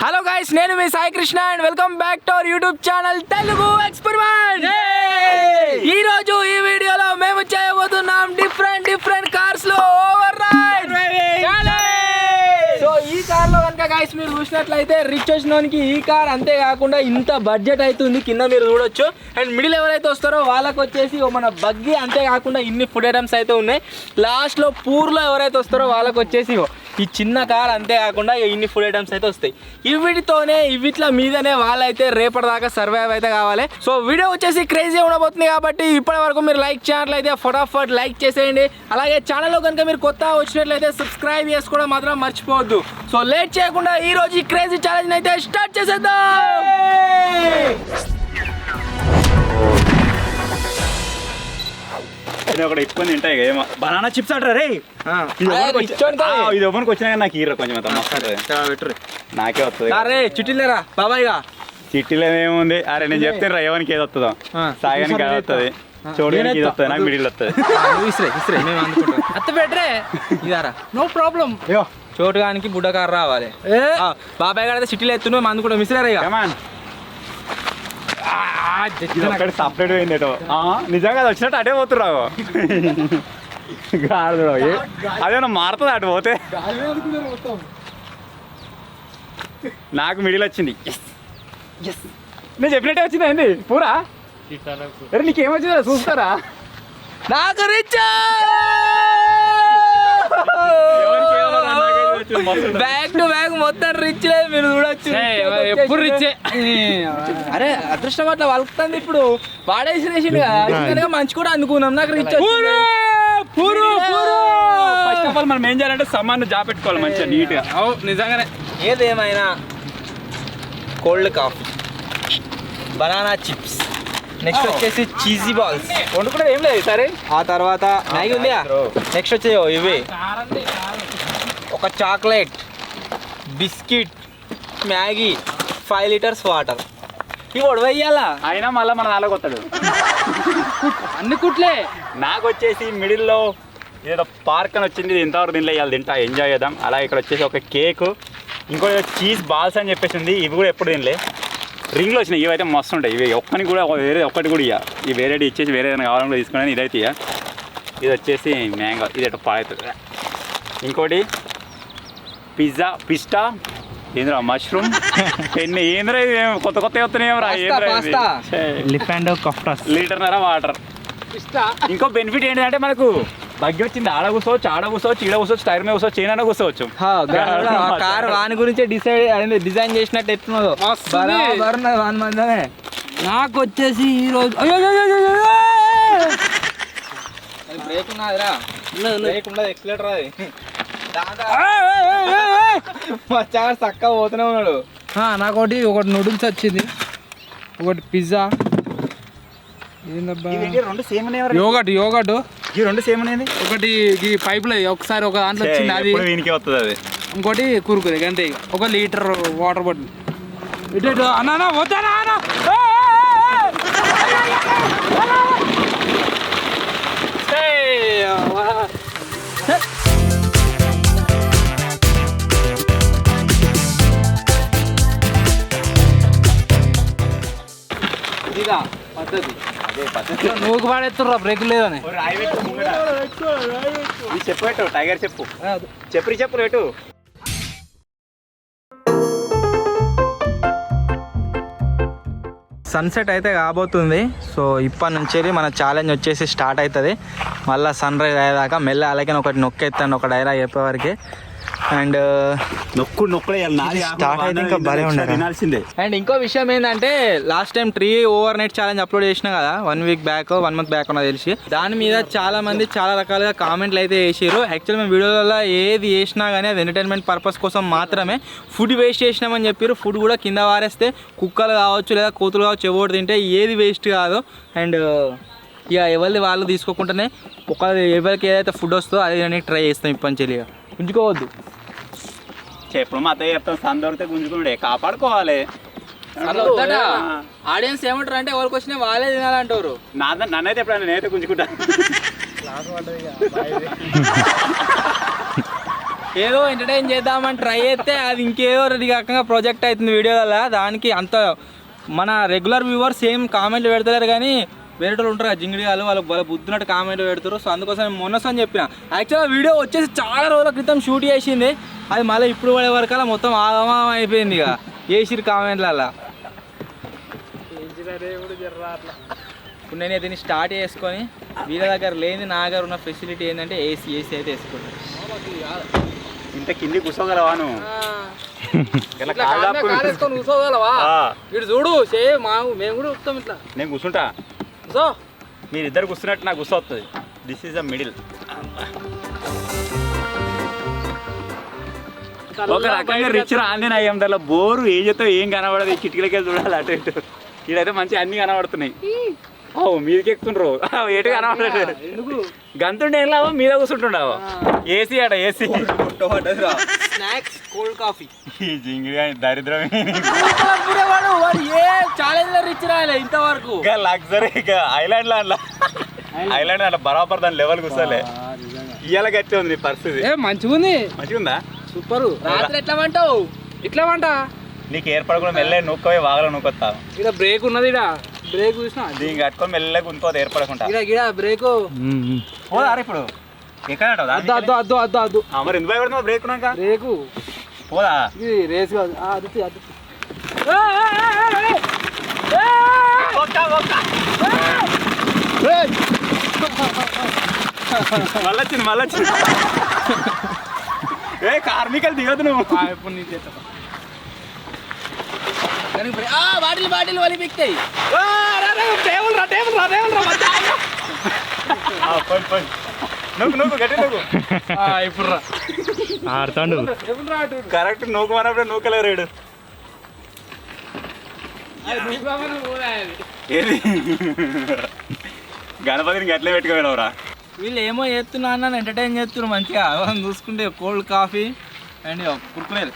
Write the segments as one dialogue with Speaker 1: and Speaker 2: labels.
Speaker 1: Hello guys, నేను మీ Sai Krishna and welcome back to our YouTube channel Telugu experiment. ఈ రోజు ఈ వీడియోలో మేము చేయబోతున్నాం డిఫరెంట్ కార్స్ లో ఓవర్ రైడ్. సో ఈ కార్ లో కనుక గైస్ మీరు చూసినట్లయితే రిచ్ వచ్చినోనికి ఈ కార్ అంతే కాకుండా ఇంత బడ్జెట్ అవుతుంది కింద మీరు చూడొచ్చు. అండ్ మిడిల్ ఎవరైతే వస్తారో వాళ్ళకి వచ్చేసి మన బగ్గి అంతే కాకుండా ఇన్ని ఫుడ్ ఐటమ్స్ అయితే ఉన్నాయి. లాస్ట్ లో పూర్లో ఎవరైతే వస్తారో వాళ్ళకి వచ్చేసి ఈ చిన్న కార్ అంతే కాకుండా ఇన్ని ఫుడ్ ఐటమ్స్ అయితే వస్తాయి. వీటిల మీదనే వాళ్ళైతే రేపటిదాకా సర్వైవ్ అయితే కావాలి. సో వీడియో వచ్చేసి క్రేజీ ఉండబోతుంది కాబట్టి ఇప్పటి వరకు మీరు లైక్ చేయాలైతే ఫటాఫట్ లైక్ చేసేయండి. అలాగే ఛానల్లో కనుక మీరు కొత్త వచ్చినట్లయితే సబ్స్క్రైబ్ చేసుకోవడం మాత్రం మర్చిపోవద్దు. సో లేట్ చేయకుండా ఈ రోజు ఈ క్రేజీ ఛాలెంజ్ అయితే స్టార్ట్ చేసేద్దాం.
Speaker 2: ఒకటి ఇబ్బంది ఉంటాయి ఏమో బనానా చిప్స్ అంటారా రే. ఇది ఓపెన్కి వచ్చినా నాకు హీరో కొంచెం పెట్టరు నాకే వస్తుంది.
Speaker 1: చిట్టిలేరా బాబాయ్గా
Speaker 2: చిట్టిలో ఏముంది? అరే నేను చెప్తాను రా ఎవరికి ఏది వస్తుందో. సాగానికి అది వస్తుంది, చూడడానికి ఇది వస్తుంది, నాకు మిడిల్ వస్తుంది.
Speaker 1: No problem. చోటుగానికి బుడ్డకారు రావాలి. బాబాయ్ గారు అయితే సిటీలో ఎత్తున్నా మందు కూడా మిస్రారా.
Speaker 2: సపరేట్ పోయింది నిజంగా అది వచ్చినట్టు అటే పోతురావు. అదేమన్నా మారుతుంది అటు పోతే. నాకు మిడిల్ వచ్చింది. నేను చెప్పినట్టే వచ్చింది ఏంది పూరా. అరే నీకేమొచ్చిందా చూస్తారా?
Speaker 1: నాకు రిచ్ బ్యాక్ టు బ్యాక్ మొత్తం రిచ్ లేదు మీరు చూడొచ్చు. ఎప్పుడు రిచ్. అరే అదృష్టం అట్లా వలుకుతుంది. ఇప్పుడు వాడేసిరేసిండు కదా, మంచి కూడా అందుకున్నాం. నాకు రిచ్
Speaker 2: ఫస్ట్ ఆఫ్ ఆల్ మనం ఏం చేయాలంటే సామాన్లు జా పెట్టుకోవాలి మంచిగా నీట్గా.
Speaker 1: నిజంగానే ఏదేమైనా cold coffee, banana chips, next వచ్చేసి చీజీ బాల్స్ వండుకుంటే ఏం లేదు సరే. ఆ తర్వాత మ్యాగీ ఉంది. నెక్స్ట్ వచ్చే ఇవి ఒక chocolate, biscuit, Maggi, 5 litres water. ఇవి వడవయ్యాలా
Speaker 2: అయినా మళ్ళీ మన నాలుగు వస్తాడు.
Speaker 1: అన్ని కుట్లే.
Speaker 2: నాకు వచ్చేసి మిడిల్లో ఏదో పార్క్ అని వచ్చింది. ఇంతవరకు దీనిలో ఇవాళ తింటా ఎంజాయ్ చేద్దాం. అలా ఇక్కడ వచ్చేసి ఒక కేకు, ఇంకోటి చీజ్ బాల్స్ అని చెప్పేసి ఉంది. ఇవి కూడా ఎప్పుడు తినలే. రింగ్లో వచ్చినాయి. ఇవైతే మస్తు ఉంటాయి. ఇవి ఒక్కని కూడా ఒక్కటి కూడా ఇక ఈ వేరే ఇచ్చేసి వేరే ఏదైనా కావాలని తీసుకుని ఇదైతే ఇక ఇది వచ్చేసి మ్యాంగో. ఇది ఎట్లా పాడవుతుంది. ఇంకోటి పిజ్జా, పిస్టా, ఏంద్రా మష్రూమ్, పెన్ను, ఏంద్రా ఇది కొత్త వస్తున్నాయేమరా. లీటర్నర వాటర్. ఇంకో బెనిఫిట్ ఏంటంటే మనకు బగ్గి వచ్చింది. ఆడ కూర్చోవచ్చు, ఆడ కూర్చోవచ్చు, ఈడ కూర్చోవచ్చు, టైర్ మీద కూర్చోవచ్చు, చైనా కూర్చోవచ్చు.
Speaker 1: కార్ వాని గురించి డిజైన్ చేసినట్టు ఎట్లున్నదో వాని మందమే. నాకు వచ్చేసి ఈరోజు బ్రేక్ ఉన్నదిరా. బ్రేక్ ఉండదు, ఎక్సిలేటర్ అది. మా చార్ చక్కగా పోతూనే ఉన్నాడు. నాకు ఒకటి నూడిల్స్ వచ్చింది, ఒకటి పిజ్జా, యోగట్
Speaker 2: ఈ రెండు సేమ్ అనేది,
Speaker 1: ఒకటి ఈ పైపులో ఒకసారి ఒక దాంట్లో వచ్చింది అది
Speaker 2: వస్తుంది అది.
Speaker 1: ఇంకోటి కురుకురే అంతే. 1 లీటర్ వాటర్ బాటిల్. ఇటు అన్నా వద్దానా ఇదిగా పద్ధతి. నువ్వు పాడేస్తుర్రా బ్రేక్ లేదని.
Speaker 2: చెప్పు పెట్టు టైగర్ చెప్పు చెప్పు రేటు. సన్సెట్ అయితే కాబోతుంది. సో ఇప్పటి నుంచి మన ఛాలెంజ్ వచ్చేసి స్టార్ట్ అవుతుంది. మళ్ళీ సన్ రైజ్ అయ్యేదాకా మెల్ల అలాగే ఒకటి నొక్కేస్తాను ఒక డైలాగ్ చెప్పేవారికి. అండ్ అండ్ ఇంకో విషయం ఏంటంటే last time tree over night challenge upload చేసినా కదా 1 వీక్ బ్యాక్ 1 మంత్ బ్యాక్ ఉన్నది తెలిసి. దాని మీద చాలా మంది చాలా రకాలుగా కామెంట్లు అయితే వేసారు. యాక్చువల్ మేము వీడియోలలో ఏది వేసినా కానీ అది ఎంటర్టైన్మెంట్ పర్పస్ కోసం మాత్రమే. ఫుడ్ వేస్ట్ చేసినామని చెప్పారు. ఫుడ్ కూడా కింద వారేస్తే కుక్కలు కావచ్చు లేదా కోతులు కావచ్చు ఎవరు తింటే ఏది వేస్ట్ కాదు. అండ్ ఇక ఎవరిది వాళ్ళు తీసుకోకుండానే ఎవరికి ఏదైతే ఫుడ్ వస్తుందో అది నేను ట్రై చేస్తాం. ఇప్పటి నుంచి ఇక గుంజుకోవద్దు. చెప్పుడు మా అత్తయ్య చెప్తాం, సందొరితే గుంజుకుంటే కాపాడుకోవాలి.
Speaker 1: ఆడియన్స్ ఏమంటారు అంటే ఎవరికి వచ్చినా వాళ్ళే తినాలంటారు.
Speaker 2: నన్నైతే ఎప్పుడైనా నేనైతే గుంజుకుంటా. ఏదో ఎంటర్టైన్ చేద్దామని ట్రై చేస్తే అది ఇంకేదో రెడీ కాకుండా ప్రాజెక్ట్ అవుతుంది వీడియోలలో. దానికి అంత మన రెగ్యులర్ వ్యూవర్స్ సేమ్ కామెంట్లు పెడతలేరు, కానీ వేరే వాళ్ళు ఉంటారు జింగిడి వాళ్ళు బుద్ధినట్టు కామెంట్లు పెడతారు. సో అందుకోసం నేను మొన్నసని చెప్పిన. యాక్చువల్గా వీడియో వచ్చేసి చాలా రోజుల క్రితం షూట్ చేసింది, అది మళ్ళీ ఇప్పుడు పడే వరకల్లా మొత్తం ఆగమం అయిపోయింది. ఇక వేసిరు కామెంట్లలో. ఇప్పుడు నేను దీన్ని స్టార్ట్ చేసుకొని వీళ్ళ దగ్గర లేని నా దగ్గర ఉన్న ఫెసిలిటీ ఏంటంటే ఏసీ అయితే వేసుకుంటాను.
Speaker 3: ఇంత కింది కూర్చోగలవా నువ్వు?
Speaker 1: కూర్చోగలవా? ఇటు చూడు సేమ్ మేము కూడా వస్తాం ఇట్లా.
Speaker 3: నేను కూర్చుంటా, మీరు ఇద్దరు కూర్చున్నట్టు నాకు కూర్చో వస్తుంది. This is the middle. ఒక రకంగా రిచ్ రాందేనా ఏం దానిలో బోరు ఏం చేస్తావు ఏం కనబడదు. కిటికీలకి వెళ్ళి చూడాలి అటు ఇటు. ఇదైతే మంచిగా అన్ని కనబడుతున్నాయి. మీదకి ఎక్కుతుండ్రు ఎటు కనబడలేదు. గంతుండే ఏం లాభం మీద కూర్చుంటుండవు. ఏసీ అట ఏసీ.
Speaker 2: స్నాక్స్ కోల్డ్ కాఫీ
Speaker 3: జింగిడి దరిద్రమే.
Speaker 2: ఛాలెంజ్ రిచ్ రాలే ఇంతవరకు.
Speaker 3: లగ్జరీ ఐలాండ్ ఐలాండ్ అట్లా బరాబర్ దాని లెవెల్ కూర్చోలే. ఇవాళ గట్టి ఉంది పరిస్థితి.
Speaker 1: మంచిగా ఉంది.
Speaker 3: మంచిగా ఉందా?
Speaker 1: సూపర్. రాత్రి ఎట్లా వంటావు? ఇట్లా వంట
Speaker 3: నీకు ఏర్పడకుండా మెల్లె నూక్కోవి వాగలో నూకొత్తా.
Speaker 1: ఇక్కడ బ్రేక్ ఉన్నది. ఇక్కడ బ్రేక్ చూసినా
Speaker 3: దీనికి కట్టుకొని మెల్లగా ఉంచుకోదు ఏర్పడకుండా.
Speaker 1: బ్రేక్
Speaker 3: పోదా ఇప్పుడు ఎక్కడ మరి ఎందుకు భయపడుతున్నావు? బ్రేక్ ఉన్నాక
Speaker 1: బ్రేక్
Speaker 3: పోదా?
Speaker 1: ఇది రేస్ కాదు.
Speaker 3: మళ్ళొచ్చింది మళ్ళొచ్చింది. ఏ కార్మికలు దిగదు నువ్వు.
Speaker 1: ఎప్పుడు నీ చేత
Speaker 2: బాటిల్ బాటిల్ వలి పిక్తాయి.
Speaker 3: నువ్వు గట్టి నువ్వు
Speaker 1: ఇప్పుడు
Speaker 3: ఆడుతాడు కరెక్ట్. నూకు మనప్పుడు నూకలేరు రేడు. ఏది గణపతిని గట్లే పెట్టుకోవరా?
Speaker 2: వీళ్ళు ఏమో చేస్తున్నా అన్న ఎంటర్టైన్ చేస్తున్నారు మంచిగా. చూసుకుంటే కోల్డ్ కాఫీ అండ్ కుర్కురేలు.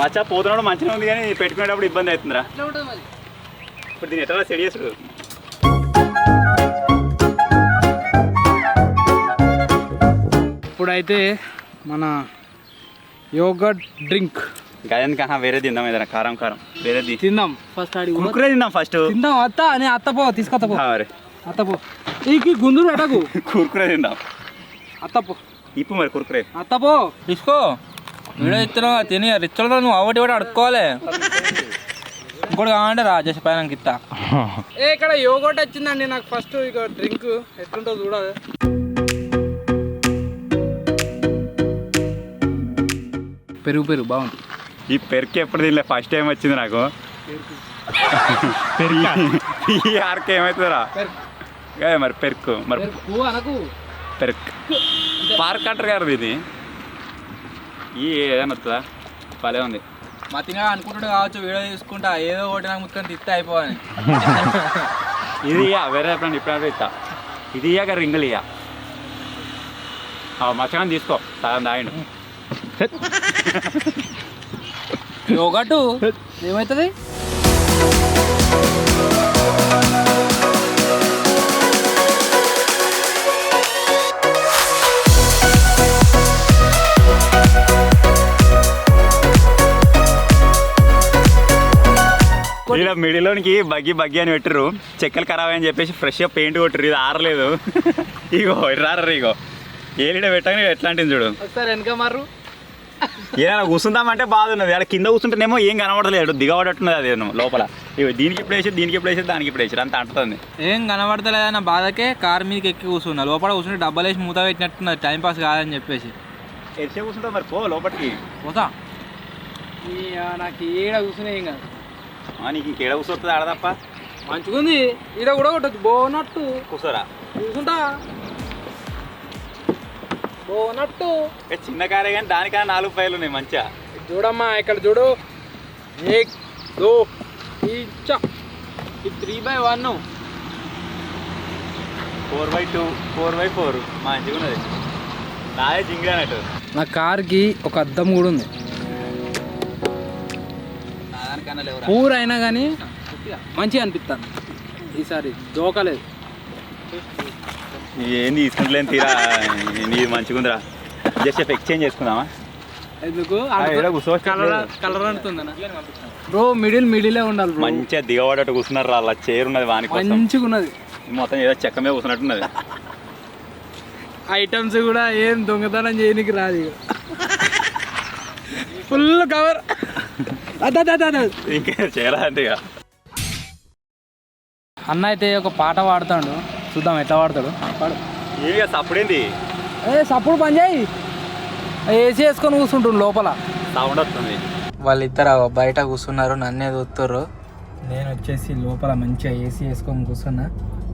Speaker 3: మచ్చా పోతున్నాడు మంచిగా ఉంది, కానీ పెట్టుకునేటప్పుడు ఇబ్బంది అవుతుందిరా. ఇప్పుడు దీన్ని ఎట్లా సెట్ చేసుడు?
Speaker 1: ఇప్పుడైతే మన యోగర్ట్ డ్రింక్
Speaker 3: గదంకా వేరే తిందాం, ఏదైనా కారం కారం వేరేది
Speaker 1: తిందాం. ఫస్ట్
Speaker 3: కుర్కురే తిందాం. ఫస్ట్
Speaker 1: తిందాం. అత్తపో తీసుకొత్తపో. అత్తపో ఈ గుందురు అటకు.
Speaker 3: కుర్కురే తిందాం.
Speaker 1: అత్తపో
Speaker 3: ఇప్పు మరి కుర్కురే
Speaker 1: అత్తపో
Speaker 2: తీసుకో. వీడియో ఇస్తున్నావు తిని రిచ్చులతో నువ్వు ఒకటి కూడా అడుక్కోవాలి. ఇంకోటి కావాలంటే రాజేష్ పైన ఇస్తా.
Speaker 1: ఇక్కడ యోగర్ట్ వచ్చిందండి నాకు ఫస్ట్. ఇక డ్రింక్ ఎట్లుంటో చూడాలి. పెరుగు బాగుంది.
Speaker 3: ఈ పెరుగు ఎప్పుడు తినలే, ఫస్ట్ టైం వచ్చింది నాకు. ఆర్కే ఏమవుతుందిరా మరి పెరుగు మరి పెరుగు పార్క్ అంటారు కదా ఇది. ఈ ఏదైనా వస్తుందా? భలే ఉంది.
Speaker 2: మతిగా అనుకుంటాడు కావచ్చు వీడియో తీసుకుంటా ఏదో ఒకటి నాకు ముట్టుకొని తిత్తే అయిపోవాలి.
Speaker 3: ఇది వేరే ఎప్పుడైనా ఇప్పుడు ఇస్తా. ఇది ఇయ్యాక రింగులు ఇయ్య మచ్చగా తీసుకో. సగం తాగిండు.
Speaker 2: యోగటు ఏమవుతుంది?
Speaker 3: ఇలా మిడిలోనికి బగ్గి అని పెట్టరు. చెక్కలు ఖరాబ్ అని చెప్పేసి ఫ్రెష్గా పెయింట్ కొట్టరు. ఇది ఆరలేదు. ఇగో రారు. ఇగో ఏలిడ పెట్టగానే ఎట్లాంటిది చూడు.
Speaker 1: ఒకసారి వెనక మర్రు.
Speaker 3: ఏదైనా కూర్చుందామంటే బాగున్నది. అక్కడ కింద కూర్చుంటేనేమో ఏం కనబడలేదు, దిగబడట్టున్నది. అది లోపల దీనికి ఇప్పుడు వేసేది, దీనికి ఇప్పుడు వేసేది, దానికి ఇప్పుడు వేసేది అంత అంటుంది.
Speaker 2: ఏం కనబడతలేదన్న బాధకే కారు మీదకి ఎక్కి కూర్చున్నా. లోపల కూర్చుంటే డబ్బలు వేసి మూత పెట్టినట్టున్నది, టైంపాస్ కాదని చెప్పేసి.
Speaker 3: ఎరిసే కూర్చుంటా మరి పో లోపలికి.
Speaker 2: పోతా
Speaker 1: నాకు ఈడ కూర్చునే ఏం కాదు.
Speaker 3: నీకు ఇంకేడ కూర్చొస్తుంది ఆడ తప్ప.
Speaker 1: మంచిగా ఉంది. ఈడ కూడా కొట్టదు. బోనట్టు
Speaker 3: కూర్చోరా.
Speaker 1: కూర్చుంటా బోనట్టు.
Speaker 3: చిన్న కారే కానీ దానికన్నా 4 పైలు ఉన్నాయి మంచిగా.
Speaker 1: చూడమ్మా ఇక్కడ చూడు. 1 2 3
Speaker 2: 3/1
Speaker 3: 4/2 4/4 మంచిగా ఉన్నది. నాదే జింగిడి అన్నట్టు.
Speaker 1: నా కార్కి ఒక అద్దం కూడా ఉంది. పూర్ అయినా కానీ మంచిగా అనిపిస్తాను ఈసారి. జోకలేదు.
Speaker 3: ఏం తీసుకుంటలేని తీరా నీది మంచిగా ఉందిరా జస్ట్ ఎక్స్చేంజ్ చేసుకుందామా
Speaker 1: ఎందుకు
Speaker 3: కలర్
Speaker 1: అంటుందన్న బ్రో మిడిలే ఉండాలి bro.
Speaker 3: మంచిగా దిగబడట్టు కూర్చున్నారు అలా చైర్ ఉన్నది వానికి
Speaker 1: మంచిగా ఉన్నది
Speaker 3: మొత్తం ఏదో చెక్క మీద కూర్చున్నట్టున్నది
Speaker 1: ఐటమ్స్ కూడా ఏం దొంగతనం చేయడానికి రాదు ఇక ఫుల్ కవర్
Speaker 3: ఇంకేం చేయాలంటే ఇక
Speaker 1: అన్న అయితే ఒక పాట పాడుతాడు చూద్దాం ఎట్లా పాడతాడు పాడు
Speaker 3: ఇక సప్పుడేంది
Speaker 1: సప్పుడు పని చేయి ఏసీ వేసుకొని కూర్చుంటుండు లోపల
Speaker 3: సౌండ్ వస్తుంది
Speaker 2: వాళ్ళిద్దరు బయట కూర్చున్నారు, నన్నే చూస్తారు.
Speaker 1: నేను వచ్చేసి లోపల మంచిగా ఏసీ వేసుకొని కూర్చున్నా.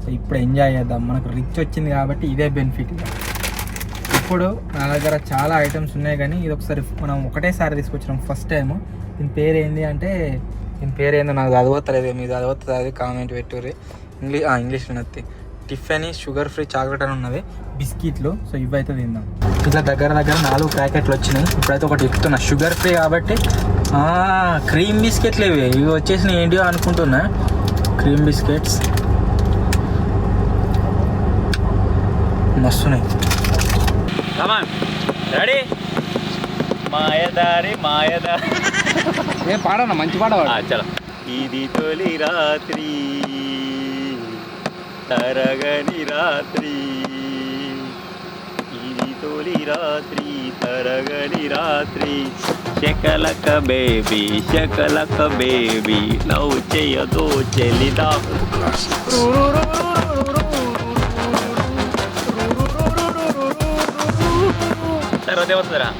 Speaker 1: సో ఇప్పుడు ఎంజాయ్ చేద్దాం, మనకు రిచ్ వచ్చింది కాబట్టి ఇదే బెనిఫిట్. ఇప్పుడు నా దగ్గర చాలా ఐటమ్స్ ఉన్నాయి కానీ ఇది ఒకసారి మనం ఒకటేసారి తీసుకొచ్చినాం ఫస్ట్ టైం. దీని పేరు ఏంది అంటే దీని పేరు ఏందో నాకు చదవట్లేదు, మీరు చదవతుంది అది కామెంట్ పెట్టుర్రి. ఇంగ్లీష్లో నత్తి టిఫెనీ షుగర్ ఫ్రీ చాక్లెట్ అని ఉన్నది, బిస్కెట్లు. సో ఇవైతే తిందాం. ఇట్లా దగ్గర 4 ప్యాకెట్లు వచ్చినాయి. ఇప్పుడైతే ఒకటి ఇస్తున్నా షుగర్ ఫ్రీ కాబట్టి. క్రీమ్ బిస్కెట్లు ఇవి వచ్చేసి ఏంటియో అనుకుంటున్నా. Cream biscuits మస్తున్నాయి.
Speaker 3: రెడీ మాయదారి
Speaker 1: ఏ పాడన్నా మంచి పాట
Speaker 3: చలో. ఇది తొలి రాత్రి తరగని రాత్రి, ఇది తొలి రాత్రి తరగని రాత్రి, శకలక బేబీ లవ్ చేయదో చెల్లిదా. తర్వాత ఏమవుతుందిరా?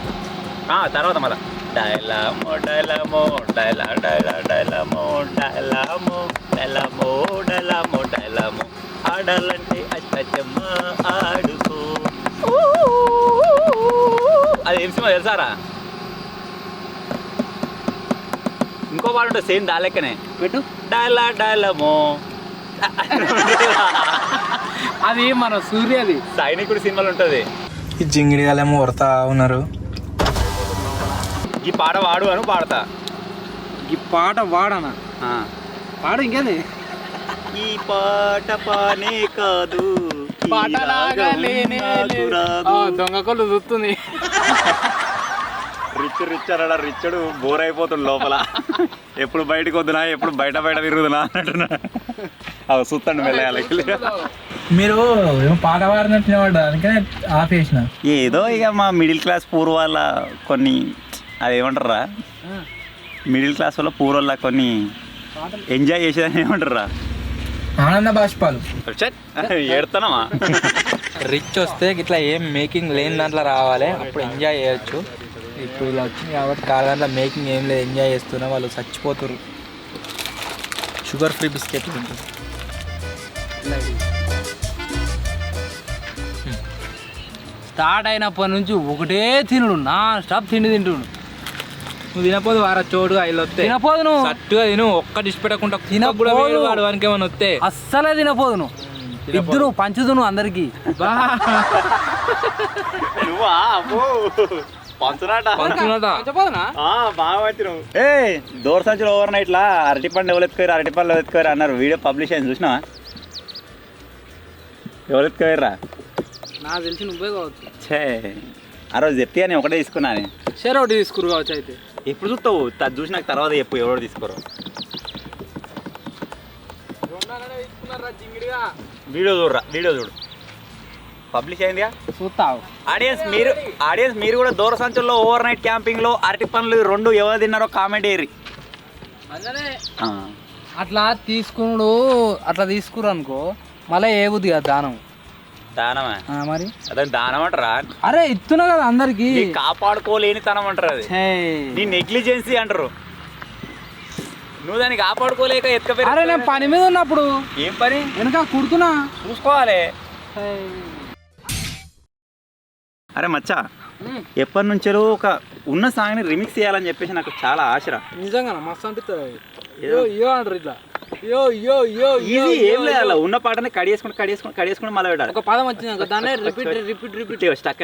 Speaker 3: తర్వాత మళ్ళా డైలామో డైలామో డైలా డైలా డైలామో డైలామో డైలామో డైలామో డైలామో ఆడాలంటే అచ్చమ్మ ఆడుకో. అది ఏం సినిమా తెలుసారా? ఇంకో పాట ఉంటుంది సేమ్ దాలెక్కనే
Speaker 1: పెట్టు.
Speaker 3: డైలా డైలామో
Speaker 1: అది మన సూర్యది
Speaker 3: సైనికుడు సినిమాలు ఉంటుంది.
Speaker 2: ఈ జింగిడిగాలేమో వరతా ఉన్నారు.
Speaker 3: ఈ పాట వాడు అని పాడతా.
Speaker 1: ఈ పాట వాడనా పాడు ఇంకేది.
Speaker 3: ఈ పాట పానే కాదు
Speaker 1: దొంగకోళ్ళు చూస్తుంది.
Speaker 3: రిచ్ అన్నాడా? రిచ్చుడు బోర్ అయిపోతుంది లోపల. ఎప్పుడు బయటకు వద్దునా, ఎప్పుడు బయట తిరుగుదునా అన్నట్టున్నా. అవి చూస్తాండి వెళ్ళాలి.
Speaker 2: మీరు ఏమో పాట పాడినట్టు వాడు అందుకనే ఆపేసిన.
Speaker 3: ఏదో ఇక మా మిడిల్ క్లాస్ పూర్వాల కొన్ని అది ఏమంటారా, మిడిల్ క్లాస్ వల్ల పూర్వల్ల కొన్ని ఎంజాయ్ చేసేదని ఏమంటారా,
Speaker 2: ఆనంద బాష్పాలు.
Speaker 3: ఏడుతున్నామా?
Speaker 2: రిచ్ వస్తే ఇట్లా ఏం మేకింగ్ లేని దాంట్లో రావాలి, అప్పుడు ఎంజాయ్ చేయొచ్చు. ఇప్పుడు ఇలా వచ్చింది కాబట్టి కాళ్ళ దాంట్లో మేకింగ్ ఏం లేదు, ఎంజాయ్ చేస్తున్నా వాళ్ళు చచ్చిపోతారు. షుగర్ ఫ్రీ బిస్కెట్లు ఉంటుంది.
Speaker 1: స్టార్ట్ అయినప్పటి నుంచి ఒకటే తినుడు, నా స్టాప్ తింటుండు.
Speaker 2: నువ్వు తినపోదు వారా చోటు అయిలు వస్తే
Speaker 1: తినపోదు నువ్వు
Speaker 2: సట్టుగా తిను, ఒక్క డిష్ పెట్టకుండా
Speaker 1: తినప్పుడు
Speaker 2: వాడు వానికి ఏమైనా వస్తే
Speaker 1: అస్సలే తినపోదు నువ్వు. ఇద్దరు పంచుదును అందరికి.
Speaker 3: దూర సంచులు ఓవర్ నైట్ లా అరటిపండు ఎవరెత్తుకోరు అన్నారు. వీడియో పబ్లిష్ అయింది చూసినావా? ఎవరెత్తుకోర్రా?
Speaker 1: నాకు తెలిసి నువ్వే కావచ్చు.
Speaker 3: ఛే, ఆ రోజు చెప్తే నేను ఒకటే తీసుకున్నాను.
Speaker 1: సరే ఒకటి తీసుకురు కావచ్చు. అయితే
Speaker 3: ఎప్పుడు చూస్తావు? చూసి నాకు తర్వాత చెప్పు ఎవరు తీసుకోరు. వీడియో చూడు పబ్లిష్ అయిందిగా,
Speaker 1: చూస్తావు.
Speaker 3: ఆడియన్స్ మీరు కూడా దూర సంచుల్లో ఓవర్ నైట్ క్యాంపింగ్ లో అరటి పండ్లు 2 ఎవరు తిన్నారో కామెంట్ చేయరు.
Speaker 1: అట్లా తీసుకురు అనుకో మళ్ళీ ఏ బుద్ధి కదా
Speaker 3: దానమా
Speaker 1: మరి
Speaker 3: అదే దానం అంటారా?
Speaker 1: అరే ఇస్తున్నా కదా అందరికి,
Speaker 3: కాపాడుకోలేని తనం అంటారు. అది నీ నెగ్లిజెన్సీ అంటారు. నువ్వు దాన్ని కాపాడుకోలేక ఎత్తుకపోయి.
Speaker 1: అరే నేను పని మీద ఉన్నప్పుడు.
Speaker 3: ఏం పని?
Speaker 1: వెనక కుడుతున్నా,
Speaker 3: చూసుకోవాలి. అరే మచ్చా, ఎప్పటి నుంచో ఒక ఉన్న సాంగ్ని రిమిక్స్ చేయాలని చెప్పేసి నాకు చాలా ఆశరా.
Speaker 1: నిజంగా మస్తు అనిపిస్తుంది. అంటారు ఇట్లా
Speaker 3: ఏం లేదు, అలా ఉన్న పాటని కడిగేసుకుని మళ్ళీ పెట్టాలి.
Speaker 1: ఒక పదం వచ్చింది దాన్ని రిపీట్
Speaker 3: స్టక్.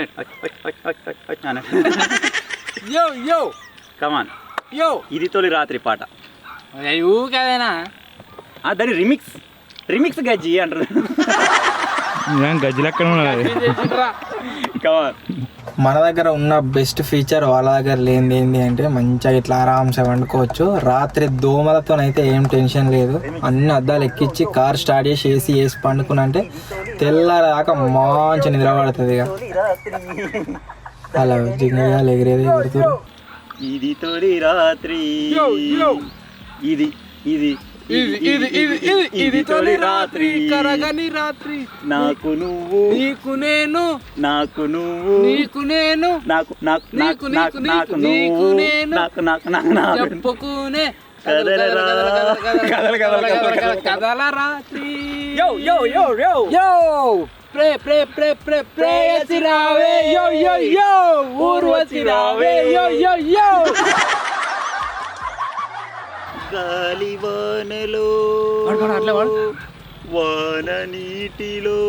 Speaker 3: కమాన్, ఇది తొలి రాత్రి పాట.
Speaker 1: ఊకేదేనా
Speaker 3: దాని రిమిక్స్ గజ్జి అంటారు.
Speaker 2: గజ్జిలెక్కడ
Speaker 1: మన దగ్గర ఉన్న బెస్ట్ ఫీచర్ వాళ్ళ దగ్గర లేనిది ఏంటి అంటే మంచిగా ఇట్లా ఆరామ్సే వండుకోవచ్చు. రాత్రి దోమలతోనైతే ఏం టెన్షన్ లేదు. అన్ని అద్దాలు ఎక్కించి కార్ స్టార్ట్ చేసి ఏసీ వేసి పండుకున్నంటే తెల్లదాకా మంచి నిద్ర పడుతుంది. ఇక అలా జింగగా ఎగిరేది కొడుతురు.
Speaker 3: ఇది తొలి రాత్రి ఇది ఇది ఇది తొలి రాత్రి
Speaker 2: కరగని రాత్రి
Speaker 3: నాకు నువ్వు
Speaker 2: నీకు నేను
Speaker 3: నాకు నువ్వు
Speaker 2: నీకు నేను
Speaker 3: నాకు నాకు నాకు నాకు నాకు నువ్వు నాకు నాకు నాకు నాకు
Speaker 2: చెప్పుకునే
Speaker 1: కదల రాత్రి
Speaker 2: ప్రే ప్రే ప్రే ప్రే ప్రేయసి రావే యో యో యో ఊర్వశి రావే యో యో యో.
Speaker 3: గాలివానలో వాన నీటిలో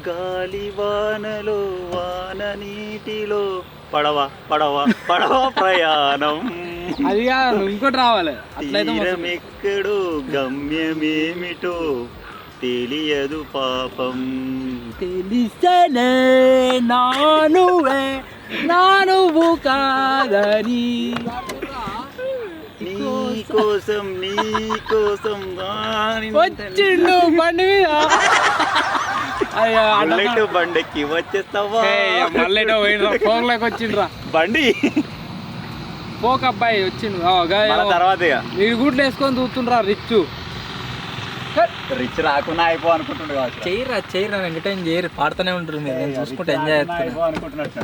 Speaker 3: గాలివానలో వాన నీటిలో పడవ పడవ పడవ ప్రయాణం
Speaker 2: అది ఇంకోటి రావాలి.
Speaker 3: తీరమెక్కడో గమ్యమేమిటో తెలియదు పాపం
Speaker 2: తెలిసనే నానువే నానువు కాదని
Speaker 3: నీ కోసం
Speaker 2: వచ్చిండు బండి మీద
Speaker 3: బుల్లెట్ బండికి వచ్చేస్తావా
Speaker 2: మళ్ళీ ఫోన్లోకి వచ్చిండ్రా
Speaker 3: బండి
Speaker 2: పోక అబ్బాయి వచ్చిండు.
Speaker 3: తర్వాత
Speaker 2: మీరు గుడ్లు వేసుకొని చూస్తుండ్రా రిచ్
Speaker 3: రిచ్ రాకుండా అయిపో అనుకుంటుండే కావచ్చు.
Speaker 1: చేయరా వెంకటేం చేయరు పాడుతూనే ఉంటారు. మీరు నేను చూసుకుంటే ఎంజాయ్ చేస్తాను.
Speaker 3: అనుకుంటున్నట్టు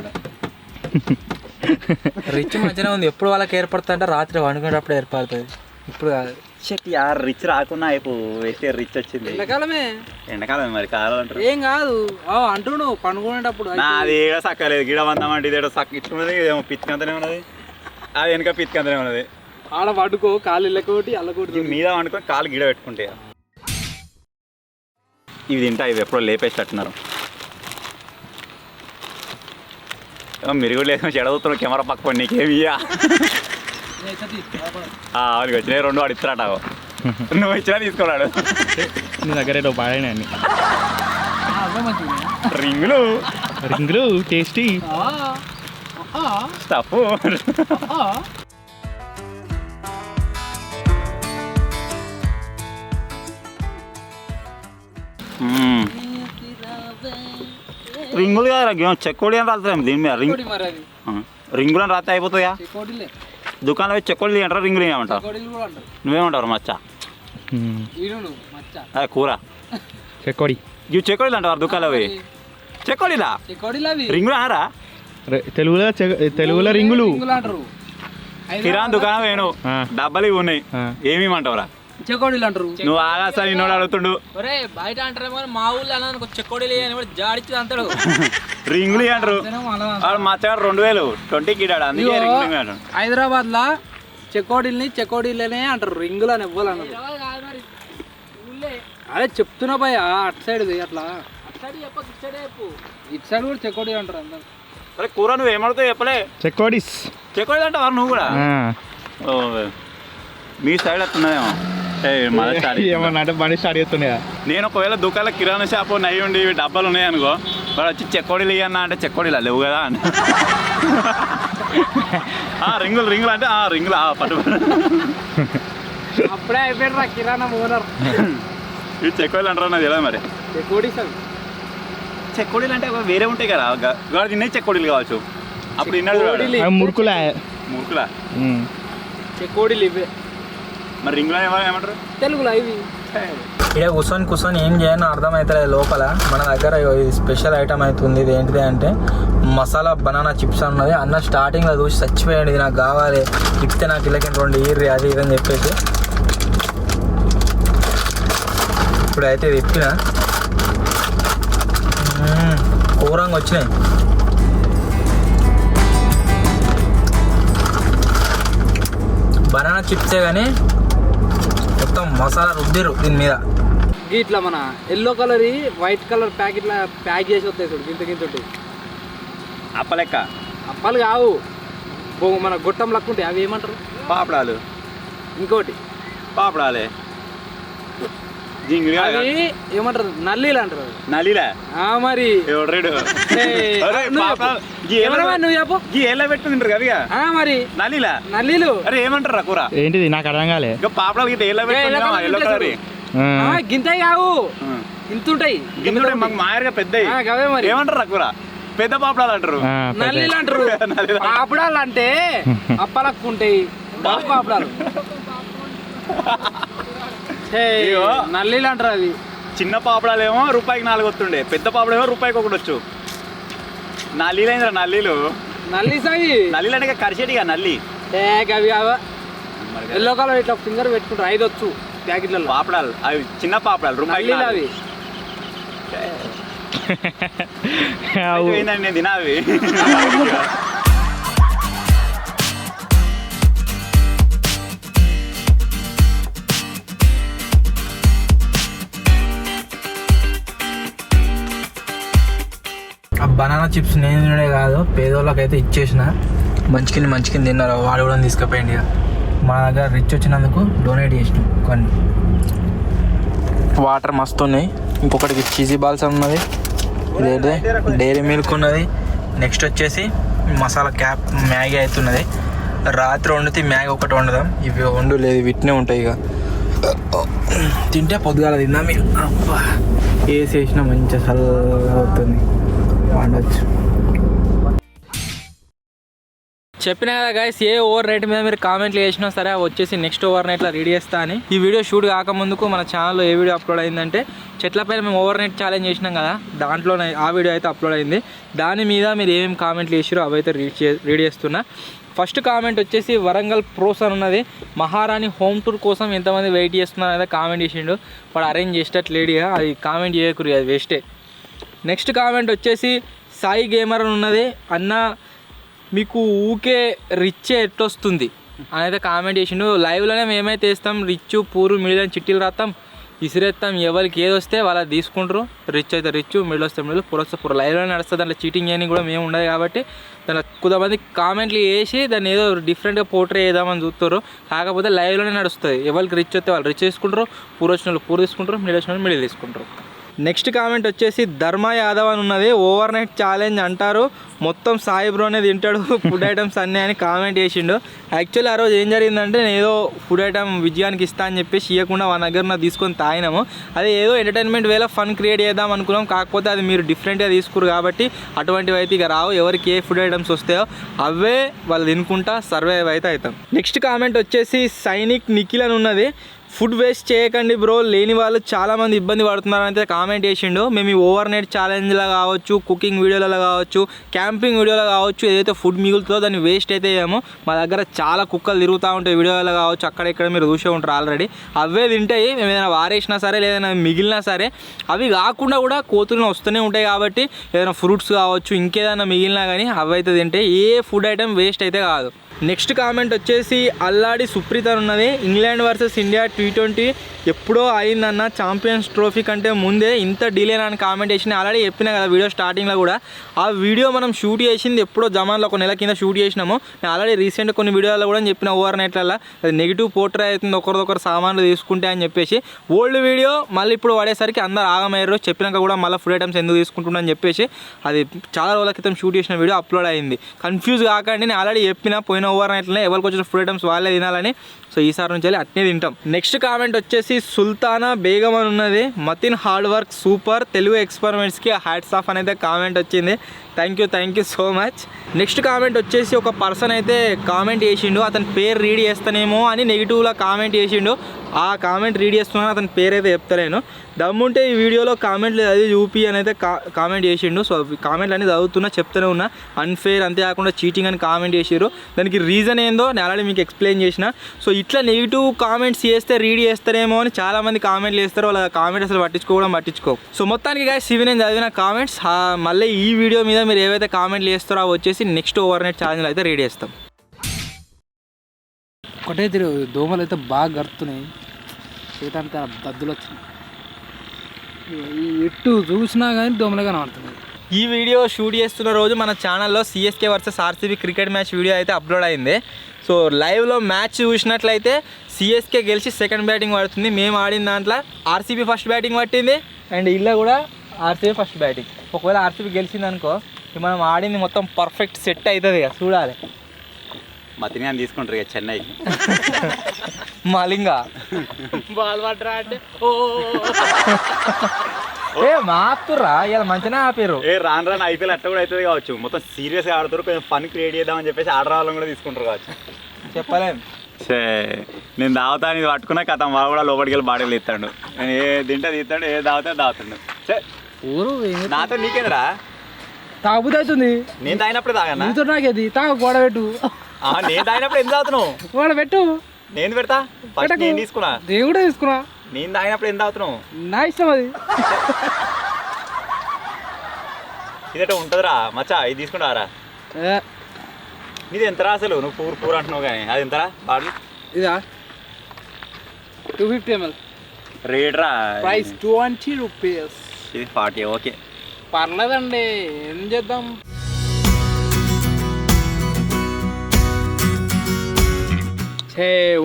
Speaker 1: రిచ్ మంచిగా ఉంది. ఎప్పుడు వాళ్ళకి ఏర్పడుతుంది అంటే రాత్రి వండుకునేటప్పుడు ఏర్పడుతుంది. ఇప్పుడు కాదు.
Speaker 3: యార్ రిచ్ రాకుండా అయిపో వేస్తే రిచ్ వచ్చింది.
Speaker 2: ఎండాకాలమే
Speaker 3: మరి కావాలంటారు
Speaker 2: ఏం కాదు అంటుడు పనుకునేటప్పుడు.
Speaker 3: నాది ఏడో సక్కలేదు గిడ వందామంటే ఇదేడో సక్క ఇట్లున్నది ఏమో పిచ్చికంతనే ఉన్నది. అది వెనక పిచ్చికంతనే ఉన్నది.
Speaker 2: ఆడ పడుకో కాలు ఇళ్ళకోటి అల్లకోటి
Speaker 3: మీద వండుకొని కాలు గిడ పెట్టుకుంటే ఇవి తింటా. ఇవి ఎప్పుడో లేపేసేటట్టున్నారు. మీరు కూడా లేదు చెడవుతున్నావు కెమెరా పక్కన నీకేమి వాళ్ళకి వచ్చినాయి 2 వాడు ఇస్తారట. నువ్వు ఇచ్చినా తీసుకోరాడు.
Speaker 2: నీ దగ్గర ఏదో బాగానే అన్ని
Speaker 3: రింగులు టేస్టీ స్టఫ్. రింగులు కదా చెక్కోడి అని రాస్తాం దీని మీద రింగులు అని రాస్తే అయిపోతాయా? దుకాణంలో చెక్కోడి అంటారా రింగులు ఏమంటారు? నువ్వేమంటారు మచ్చా కూర
Speaker 2: చెక్కోడి
Speaker 3: ఇవి చెక్కోడీలు అంటారు దుకాణంలో పోయి. చెక్కోడీలా రింగులు అన్నారా?
Speaker 2: తెలుగులో రింగులు
Speaker 3: కిరాణా దుకాణం వేణు డబ్బాలు ఇవి ఉన్నాయి. ఏమేమంటావురా?
Speaker 2: చెక్కోడీలు అంటారు.
Speaker 3: నువ్వు ఆగాసా నిన్నోడు అడుగుతుండు.
Speaker 1: బయట అంటారేమో మా ఊళ్ళో అన్న చెక్కోడీలు జాడిచ్చి అంటాడు.
Speaker 3: రింగులు అంటారు. వాడు మచ్చగాడు 2000 20 కిడాడు. అందుకే
Speaker 2: హైదరాబాద్ లా చెక్కోడీలనే అంటారు. రింగులు అని ఎవ్వరు అన్నారు. అదే చెప్తున్నా భయ అటు సైడ్ అట్లా ఇటు సైడ్ కూడా చెక్కోడీ అంటారు అందరు.
Speaker 3: అరే కూర నువ్వు ఏమడుతావు చెప్పలే. చెక్కోడీస్ అంటావా నువ్వు కూడా? మీ సైడ్ అట్టున్నాయేమో
Speaker 2: ఏమన్నా బండి స్టార్ట్ చేస్తున్నాయా?
Speaker 3: నేను ఒకవేళ దుకాణంలో కిరాణా షాప్ నయ్యి ఉండి డబ్బాలు ఉన్నాయి అనుకో, వాడు వచ్చి చెక్కోడీలు ఇవ్వన్నా అంటే చెక్కోడీలు లేవు కదా అని. రింగులు అంటే రింగులు పట్టు
Speaker 2: అప్పుడే అయిపోయాడు కిరాణా ఓనర్.
Speaker 3: ఇవి చెక్కోడీలు అంటారా నాకు తెలియదు మరి. చెక్కోడీలు అంటే వేరే ఉంటాయి కదా. వాడు తిన్నాయి చెక్కోడీలు కావచ్చు. అప్పుడు తిన్నాడు
Speaker 2: మురుకులా చెక్కోడీలు ఇవే.
Speaker 3: మరి రింగులో ఏమంటారు
Speaker 2: తెలుగులో? ఇవి
Speaker 1: ఇక్కడ కూర్చొని ఏం చేయని అర్థమవుతలేదు లోపల. మన దగ్గర స్పెషల్ ఐటమ్ అవుతుంది. ఇది ఏంటిది అంటే మసాలా బనానా చిప్స్ అన్నది. అన్న స్టార్టింగ్లో చూసి చచ్చిపోయాడు, ఇది నాకు కావాలి, ఇస్తే నాకు ఇళ్ళకి 2 ఇర్రి అది ఇది అని చెప్పేసి. ఇప్పుడైతే ఇది ఇప్పిన ఘోరంగా వచ్చినాయి. బనానా చిప్సే కానీ మొత్తం మసాలా రుద్దిరు దీని మీద.
Speaker 2: ఇట్లా మన ఎల్లో కలర్ వైట్ కలర్ ప్యాకెట్లా ప్యాక్ చేసి వస్తాయి చూడు, గింత ఉంటాయి.
Speaker 3: అప్పలెక్క
Speaker 2: అప్పాలు కావు, మన గొట్టం లెక్క ఉంటాయి. అవి ఏమంటారు?
Speaker 3: పాపడాలు.
Speaker 2: ఇంకోటి
Speaker 3: పాపడాలే. జింగిల్
Speaker 1: అది ఏమంటారు నల్లీలు అంటారు
Speaker 3: నలిలా
Speaker 1: మరి
Speaker 3: ఎవడ్రేడు
Speaker 1: నువ్వు చెప్పు
Speaker 3: ఏళ్ళ పెట్టుకుంటారు కదా
Speaker 1: మరి
Speaker 3: నలిలా
Speaker 1: నల్లీలు
Speaker 3: అరే ఏమంటారు రా కూర
Speaker 2: ఏంటిది నాకు అర్థం కాలే
Speaker 3: ఇంకా పాపడాలు గిట్ట ఏళ్ళ పెట్టుకుంటారు
Speaker 1: గింతాయి కావు ఇంతుంటాయి
Speaker 3: మాకు మాయరుగా పెద్ద
Speaker 1: అవే మరి
Speaker 3: ఏమంటారు రా కూర పెద్ద పాపడాలు అంటారు
Speaker 1: నల్లీలు అంటారు పాపడాలు అంటే అప్పలకు ఉంటాయి పాపడాలు నల్లీలు అంటారు అది
Speaker 3: చిన్న పాపడాలు ఏమో రూపాయికి 4 వస్తుండే పెద్ద పాపడాలు ఏమో రూపాయికి 1 వచ్చు నల్లీలైందిరా నల్లీలు
Speaker 1: నల్లి సాయి
Speaker 3: నల్లీలు అంటే కరిచేటిగా నల్లి
Speaker 1: అవి కావా ఎల్లో కలర్ ఇట్లా ఫింగర్ పెట్టుకుంటారు 5 వచ్చు ప్యాకెట్లలో
Speaker 3: పాపడాలు అవి చిన్న పాపడాలు రూపాయికి
Speaker 1: అవి
Speaker 3: ఏంటండి నేను తినా అవి
Speaker 2: బనానా చిప్స్ నేను తినడే కాదు పేదోళ్ళకైతే ఇచ్చేసిన మంచికి తిన్నారు వాడు కూడా తీసుకుపోయింది ఇక మా దగ్గర రిచ్ వచ్చినందుకు డొనేట్ చేసినాం కొన్ని వాటర్ మస్తు ఉన్నాయి ఇంకొకటికి చీజీ బాల్స్ ఉన్నది ఇదైతే డైరీ మిల్క్ ఉన్నది నెక్స్ట్ వచ్చేసి మసాలా క్యాప్ మ్యాగీ అవుతున్నది రాత్రి వండితే మ్యాగీ ఒకటి వండుదాం ఇవి వండు లేదు వీటినే ఉంటాయి ఇక తింటే పొద్దుగాల తిందాం మీరు అబ్బా వేసి వేసినా మంచిగా చల్లగా అవుతుంది వండొచ్చు చెప్పినా కదా గైస్ ఏ ఓవర్ నైట్ మీద మీరు కామెంట్లు చేసినా సరే వచ్చేసి నెక్స్ట్ ఓవర్ నైట్లో రెడీ చేస్తా అని ఈ వీడియో షూట్ కాకముందుకు మన ఛానల్లో ఏ వీడియో అప్లోడ్ అయిందంటే చెట్లపైన మేము ఓవర్ నైట్ ఛాలెంజ్ చేసినాం కదా దాంట్లోనే ఆ వీడియో అయితే అప్లోడ్ అయింది దాని మీద మీరు ఏమేమి కామెంట్లు చేసారో అవైతే రీడ్ చేస్తున్నా ఫస్ట్ కామెంట్ వచ్చేసి వరంగల్ ప్రోస్ అని ఉన్నది మహారాణి హోమ్ టూర్ కోసం ఎంతమంది వెయిట్ చేస్తున్నారు అయితే కామెంట్ చేసిండు వాడు అరేంజ్ చేసేటట్లు లేడీగా అది కామెంట్ చేయకూడదు అది వేస్టే నెక్స్ట్ కామెంట్ వచ్చేసి సాయి గేమర్ అని ఉన్నది అన్న మీకు ఊకే రిచ్ ఎట్టొస్తుంది అని అయితే కామెంట్ చేసిండు లైవ్లోనే మేమైతే వేస్తాం రిచ్ పూరు మిడిల్ అని చిట్టీలు రాస్తాం ఇసిరేస్తాం ఎవరికి ఏది వస్తే వాళ్ళది తీసుకుంటారు రిచ్ అయితే రిచ్ మిడిల్ వస్తే మిడిల్ పూర వస్తే పూర లైవ్లోనే నడుస్తుంది దాంట్లో చీటింగ్ అని కూడా మేము ఉండదు కాబట్టి దాంట్లో కొంతమంది కామెంట్లు వేసి దాన్ని ఏదో డిఫరెంట్గా పోర్ట్రే చేద్దామని చూస్తారు కాకపోతే లైవ్లోనే నడుస్తుంది ఎవరికి రిచ్ వస్తే వాళ్ళు రిచ్ తీసుకుంటారు పూర వచ్చిన వాళ్ళు పూర తీసుకుంటారు మిడిల్ వచ్చిన వాళ్ళు మిడిల్ తీసుకుంటారు నెక్స్ట్ కామెంట్ వచ్చేసి ధర్మ యాదవ్ అని ఉన్నది ఓవర్ నైట్ ఛాలెంజ్ అంటారు మొత్తం సాయి బ్రోనే తింటాడు ఫుడ్ ఐటమ్స్ అన్నీ అని కామెంట్ చేసిండు యాక్చువల్లీ ఆ రోజు ఏం జరిగిందంటే నేను ఏదో ఫుడ్ ఐటమ్ విజయానికి ఇస్తా అని చెప్పేసి ఇవ్వకుండా వాళ్ళ దగ్గర నాకు తీసుకొని తాగినాము అది ఏదో ఎంటర్టైన్మెంట్ వేలో ఫన్ క్రియేట్ చేద్దాం అనుకున్నాం కాకపోతే అది మీరు డిఫరెంట్గా తీసుకురు కాబట్టి అటువంటివి అయితే ఇక రావు ఎవరికి ఏ ఫుడ్ ఐటమ్స్ వస్తాయో అవే వాళ్ళు తినుకుంటా సర్వైవ్ అయితే అవుతాం నెక్స్ట్ కామెంట్ వచ్చేసి సైనిక్ నిఖిల్ అని ఉన్నది ఫుడ్ వేస్ట్ చేయకండి బ్రో లేని వాళ్ళు చాలామంది ఇబ్బంది పడుతున్నారని అయితే కామెంట్ చేసిండు మేము ఈ ఓవర్ నైట్ ఛాలెంజ్లో కావచ్చు కుకింగ్ వీడియోలలో కావచ్చు క్యాంపింగ్ వీడియోలో కావచ్చు ఏదైతే ఫుడ్ మిగులుతుందో దాన్ని వేస్ట్ అయితే ఏమో మా దగ్గర చాలా కుక్కలు తిరుగుతూ ఉంటాయి వీడియోలో కావచ్చు అక్కడ ఇక్కడ మీరు చూసే ఉంటారు ఆల్రెడీ అవే తింటాయి మేము ఏదైనా వారేసినా సరే లేదైనా మిగిలినా సరే అవి కాకుండా కూడా కోతులు వస్తూనే ఉంటాయి కాబట్టి ఏదైనా ఫ్రూట్స్ కావచ్చు ఇంకేదైనా మిగిలినా కానీ అవి అయితే తింటాయి ఏ ఫుడ్ ఐటమ్ వేస్ట్ అయితే కాదు నెక్స్ట్ కామెంట్ వచ్చేసి అల్లాడి సుప్రీత ఉన్నది ఇంగ్లాండ్ వర్సెస్ ఇండియా T20 ఎప్పుడో అయిందన్న ఛాంపియన్స్ ట్రోఫీ కంటే ముందే ఇంత డిలే అని కామెంట్ చేసింది ఆల్రెడీ చెప్పినా కదా వీడియో స్టార్టింగ్లో కూడా ఆ వీడియో మనం షూట్ చేసింది ఎప్పుడో జమాన్లో ఒక నెల కింద షూట్ చేసినాము నేను ఆల్రెడీ రీసెంట్ కొన్ని వీడియోలో కూడా చెప్పిన ఓవర్ నైట్లలో అది నెగిటివ్ పోర్ట్రే అవుతుంది ఒకరిదొకరు సామాన్లు తీసుకుంటే అని చెప్పేసి ఓల్డ్ వీడియో మళ్ళీ ఇప్పుడు పడేసరికి అందరు ఆగమయ్యారు చెప్పినాక కూడా మళ్ళీ ఫుడ్ ఐటమ్స్ ఎందుకు తీసుకుంటున్నా అని చెప్పేసి అది చాలా రోజుల క్రితం షూట్ చేసిన వీడియో అప్లోడ్ అయింది కన్ఫ్యూజ్ కాకండి నేను ఆల్రెడీ చెప్పిన పోయిన ఓవర్ నైట్లోనే ఎవరికి వచ్చిన ఫుడ్ ఐటమ్స్ వాళ్ళే తినాలని సో ఈసారి నుంచి వెళ్ళి అట్నే తింటాం నెక్స్ట్ కామెంట్ వచ్చేసి సుల్తానా బేగం అని ఉన్నది మతిన్ హార్డ్ వర్క్ సూపర్ తెలుగు ఎక్స్పెరిమెంట్స్కి హ్యాట్స్ ఆఫ్ అనేది కామెంట్ వచ్చింది thank you so much next comment వచ్చేసి ఒక పర్సన్ అయితే కామెంట్ చేసిండు అతని పేరు రీడ్ చేస్తానేమో అని నెగిటివ్లో కామెంట్ చేసిండు ఆ కామెంట్ రీడ్ చేస్తున్నాను అతని పేరు అయితే చెప్తలేను దమ్ముంటే ఈ వీడియోలో కామెంట్లు అది చూపి అని అయితే కామెంట్ చేసిండు సో కామెంట్లు అన్నీ చదువుతున్నా చెప్తూనే ఉన్నా అన్ఫేర్ అంతేకాకుండా చీటింగ్ అని కామెంట్ చేసారు దానికి రీజన్ ఏందో నేను ఆల్రెడీ మీకు ఎక్స్ప్లెయిన్ చేసిన సో ఇట్లా నెగిటివ్ కామెంట్స్ చేస్తే రీడ్ చేస్తారేమో అని చాలామంది కామెంట్లు చేస్తారు వాళ్ళ కామెంట్ అసలు పట్టించుకో సో మొత్తానికి గాయ్స్ ఇవి నేను చదివిన కామెంట్స్ మళ్ళీ ఈ వీడియో మీద మీరు ఏవైతే కామెంట్లు చేస్తారో అవి వచ్చేసి నెక్స్ట్ ఓవర్ నైట్ ఛాలెంజ్లో అయితే రీడ్ చేస్తాం
Speaker 1: ఒకటే తిరుగు దోమలు అయితే బాగా గడుతున్నాయి చేతంతా దద్దులు వచ్చినాయి ఎట్టు చూసినా కానీ దోమలు కనబడుతున్నాయి
Speaker 2: ఈ వీడియో షూట్ చేస్తున్న రోజు మన ఛానల్లో CSK versus RCB cricket match video అయితే అప్లోడ్ అయింది సో లైవ్లో మ్యాచ్ చూసినట్లయితే సిఎస్కే గెలిచి సెకండ్ బ్యాటింగ్ పడుతుంది. మేము ఆడిన దాంట్లో ఆర్సీబీ ఫస్ట్ బ్యాటింగ్ పట్టింది అండ్ ఇలా కూడా ఆర్సీబీ ఫస్ట్ బ్యాటింగ్. ఒకవేళ ఆర్సీబీ గెలిచింది అనుకో మనం ఆడింది మొత్తం పర్ఫెక్ట్ సెట్ అవుతుంది ఇక చూడాలి.
Speaker 3: మతిని అని తీసుకుంటారు ఇక చెన్నై
Speaker 2: మలింగా
Speaker 1: బాల్ పట్టరా అంటే
Speaker 2: ఏ మాపుతుర్రా ఇలా మంచిగా ఆపారు.
Speaker 3: రాను ఐపీఎల్ అట్లా కూడా అవుతుంది కావచ్చు. మొత్తం సీరియస్గా ఆడుతారు, కొంచెం ఫన్ క్రియేట్ చేద్దామని చెప్పేసి ఆర్డర్ వాళ్ళని కూడా తీసుకుంటారు కావచ్చు.
Speaker 2: చెప్పలేం.
Speaker 3: నేను దావతా అని పట్టుకున్నా కథ వాడు కూడా లోపలికి వెళ్ళి బాడీలు తీస్తాడు. నేను ఏ తింటే తీస్తాడు, ఏ దావుతా దావుతాడు.
Speaker 1: ఊరు
Speaker 3: నాతో నీకేంద్రా
Speaker 1: తాగుబుద్ధి అవుతుంది.
Speaker 3: నేను తాగినప్పుడు తాగన్నా
Speaker 1: నీతో నాకేది తాగు గోడబెట్టు.
Speaker 3: నేను తాగినప్పుడు ఎంత తాగుతున్నావు?
Speaker 1: గోడబెట్టు.
Speaker 3: నేను పెడతా ఫస్ట్ నేను తీసుకున్నా.
Speaker 1: నేను కూడా తీసుకున్నా.
Speaker 3: నేను తాగినప్పుడు ఎంత తాగుతున్నావు?
Speaker 1: నా ఇష్టం అది.
Speaker 3: ఇదట ఉంటుందిరా మచ్చా, ఇది తీసుకుంటారా? నీది ఎంతరా అసలు? నువ్వు పూర్ పూర్ అంటున్నావు కానీ అది ఎంతరా బాటిల్?
Speaker 1: ఇదా 250 ml.
Speaker 3: రేట్ రా
Speaker 1: ప్రైస్ 20 రూపీస్.
Speaker 3: ఇది 40. ఓకే
Speaker 1: పర్లేదండి, ఏం చేద్దాం.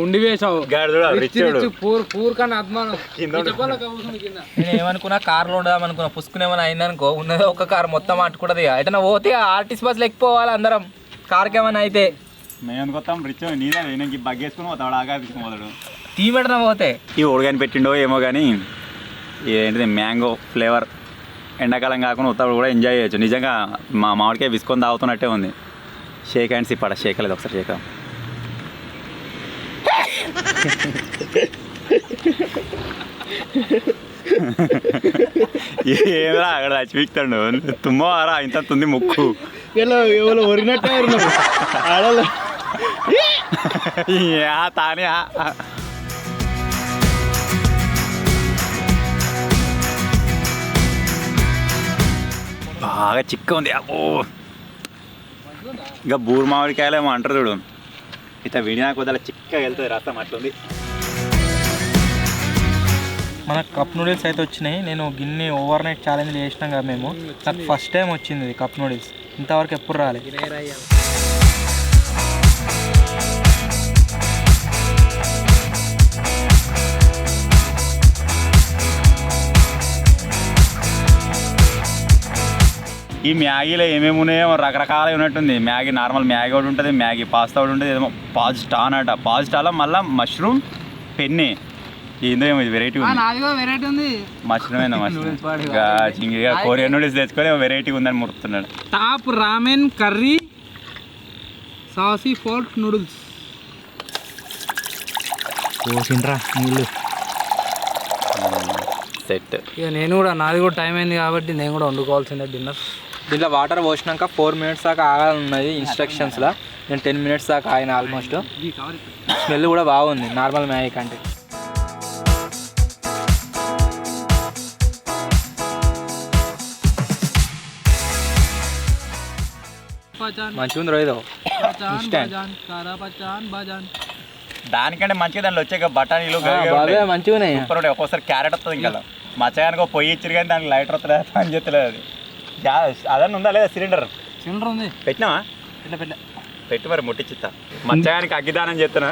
Speaker 1: ఉండి వేసావు పూర్ కానీ అద్మానం.
Speaker 2: నేను ఏమనుకున్నా కార్లో ఉండదాం అనుకున్నా, పుసుకునేమని అయిందనుకో ఉన్నదో ఒక కార్ మొత్తం అట్టుకుంటుంది. ఎటన్నా పోతే ఆర్టీసీ బస్సులు ఎక్కిపోవాలి అందరం. కార్కి ఏమైనా అయితే
Speaker 3: మేము అనుకొస్తాం రిచ్ నీదే నేను బగ్గేసుకుని పోతాడు, ఆగా తీసుకుని పోతాడు.
Speaker 2: టీ పెట్టడం పోతే
Speaker 3: ఈ ఓడిగాని పెట్టిండో ఏమో కానీ ఏంటిది మ్యాంగో ఫ్లేవర్ ఎండాకాలం కాకుండా ఉత్తప్పుడు కూడా ఎంజాయ్ చేయొచ్చు. నిజంగా మా మామిడికాయ విసుకొని తాగుతున్నట్టే ఉంది. షేక్ హ్యాండ్స్ ఇప్పడ షేక్ లేదు, ఒకసారి షేక్. ఏమరా అక్కడ చచ్చిపిస్తాడు తుమ్మవారా ఇంత తుంది ముక్కు
Speaker 1: ఒరినట్టే
Speaker 3: తానే బాగా చిక్క ఉంది. అబ్బో ఇంకా బూరు మామిడికాయలు ఏమో అంటారు చూడు, ఇట్లా విడినా కొద్దిగా చిక్కగా వెళ్తుంది రసం అట్లుంది.
Speaker 2: మన కప్ నూడిల్స్ అయితే వచ్చినాయి. నేను గిన్నె ఓవర్ నైట్ ఛాలెంజ్ చేసినాం కదా మేము, నాకు ఫస్ట్ టైం వచ్చింది ఇది కప్ నూడిల్స్. ఇంతవరకు ఎప్పుడు రాలేదు.
Speaker 3: ఈ మ్యాగీలో ఏమేమి ఉన్నాయో రకరకాలు ఉన్నట్టుంది. మ్యాగీ నార్మల్ మ్యాగీ ఒకటి ఉంటుంది, మ్యాగీ పాస్తా ఒకటి ఉంటుంది, ఏమో పాస్టా అనట. పాస్టాలో మళ్ళీ మష్రూమ్ పెన్నే ఏందో ఏమో ఇది వెరైటీ ఉంది. మష్రూమ్ ఏందో మష్రూమ్ ఇంకా కొరియన్ నూడిల్స్ తెచ్చుకొని వెరైటీ ఉందని మురుకుతున్నాడు.
Speaker 1: Top Ramen curry saucy fork noodles.
Speaker 2: పోసిండ్రా నీళ్ళు
Speaker 3: సెట్.
Speaker 1: ఇక నేను కూడా నాది కూడా టైం అయింది కాబట్టి నేను కూడా వండుకోవాల్సిందే డిన్నర్.
Speaker 2: దీంట్లో వాటర్ పోసినాక 4 minutes దాకా ఆగాలన్నది ఇన్స్ట్రక్షన్స్లో. నేను 10 minutes దాకా ఆగిన ఆల్మోస్ట్. స్మెల్ కూడా బాగుంది నార్మల్ మ్యాగీ కంటే. మంచిగా ఉంది రోజు
Speaker 3: దానికంటే మంచిగా దాంట్లో వచ్చే బఠానీలు
Speaker 2: మంచిగా ఉన్నాయి.
Speaker 3: సూపర్ ఉంటాయి. ఒక్కోసారి క్యారెట్ వస్తుంది ఇంకా మచ్చగానికి పొయ్యి ఇచ్చారు కానీ దానికి లైటర్ వస్తుంది అని చెప్తలేదు. అది అదన్నీ ఉందా లేదా? సిలిండర్
Speaker 1: ఉంది
Speaker 3: పెట్టినావా? పెట్టి మరి ముట్టిచ్చిత్తా. మచ్చగానికి అగ్గిదానం చెప్తున్నా.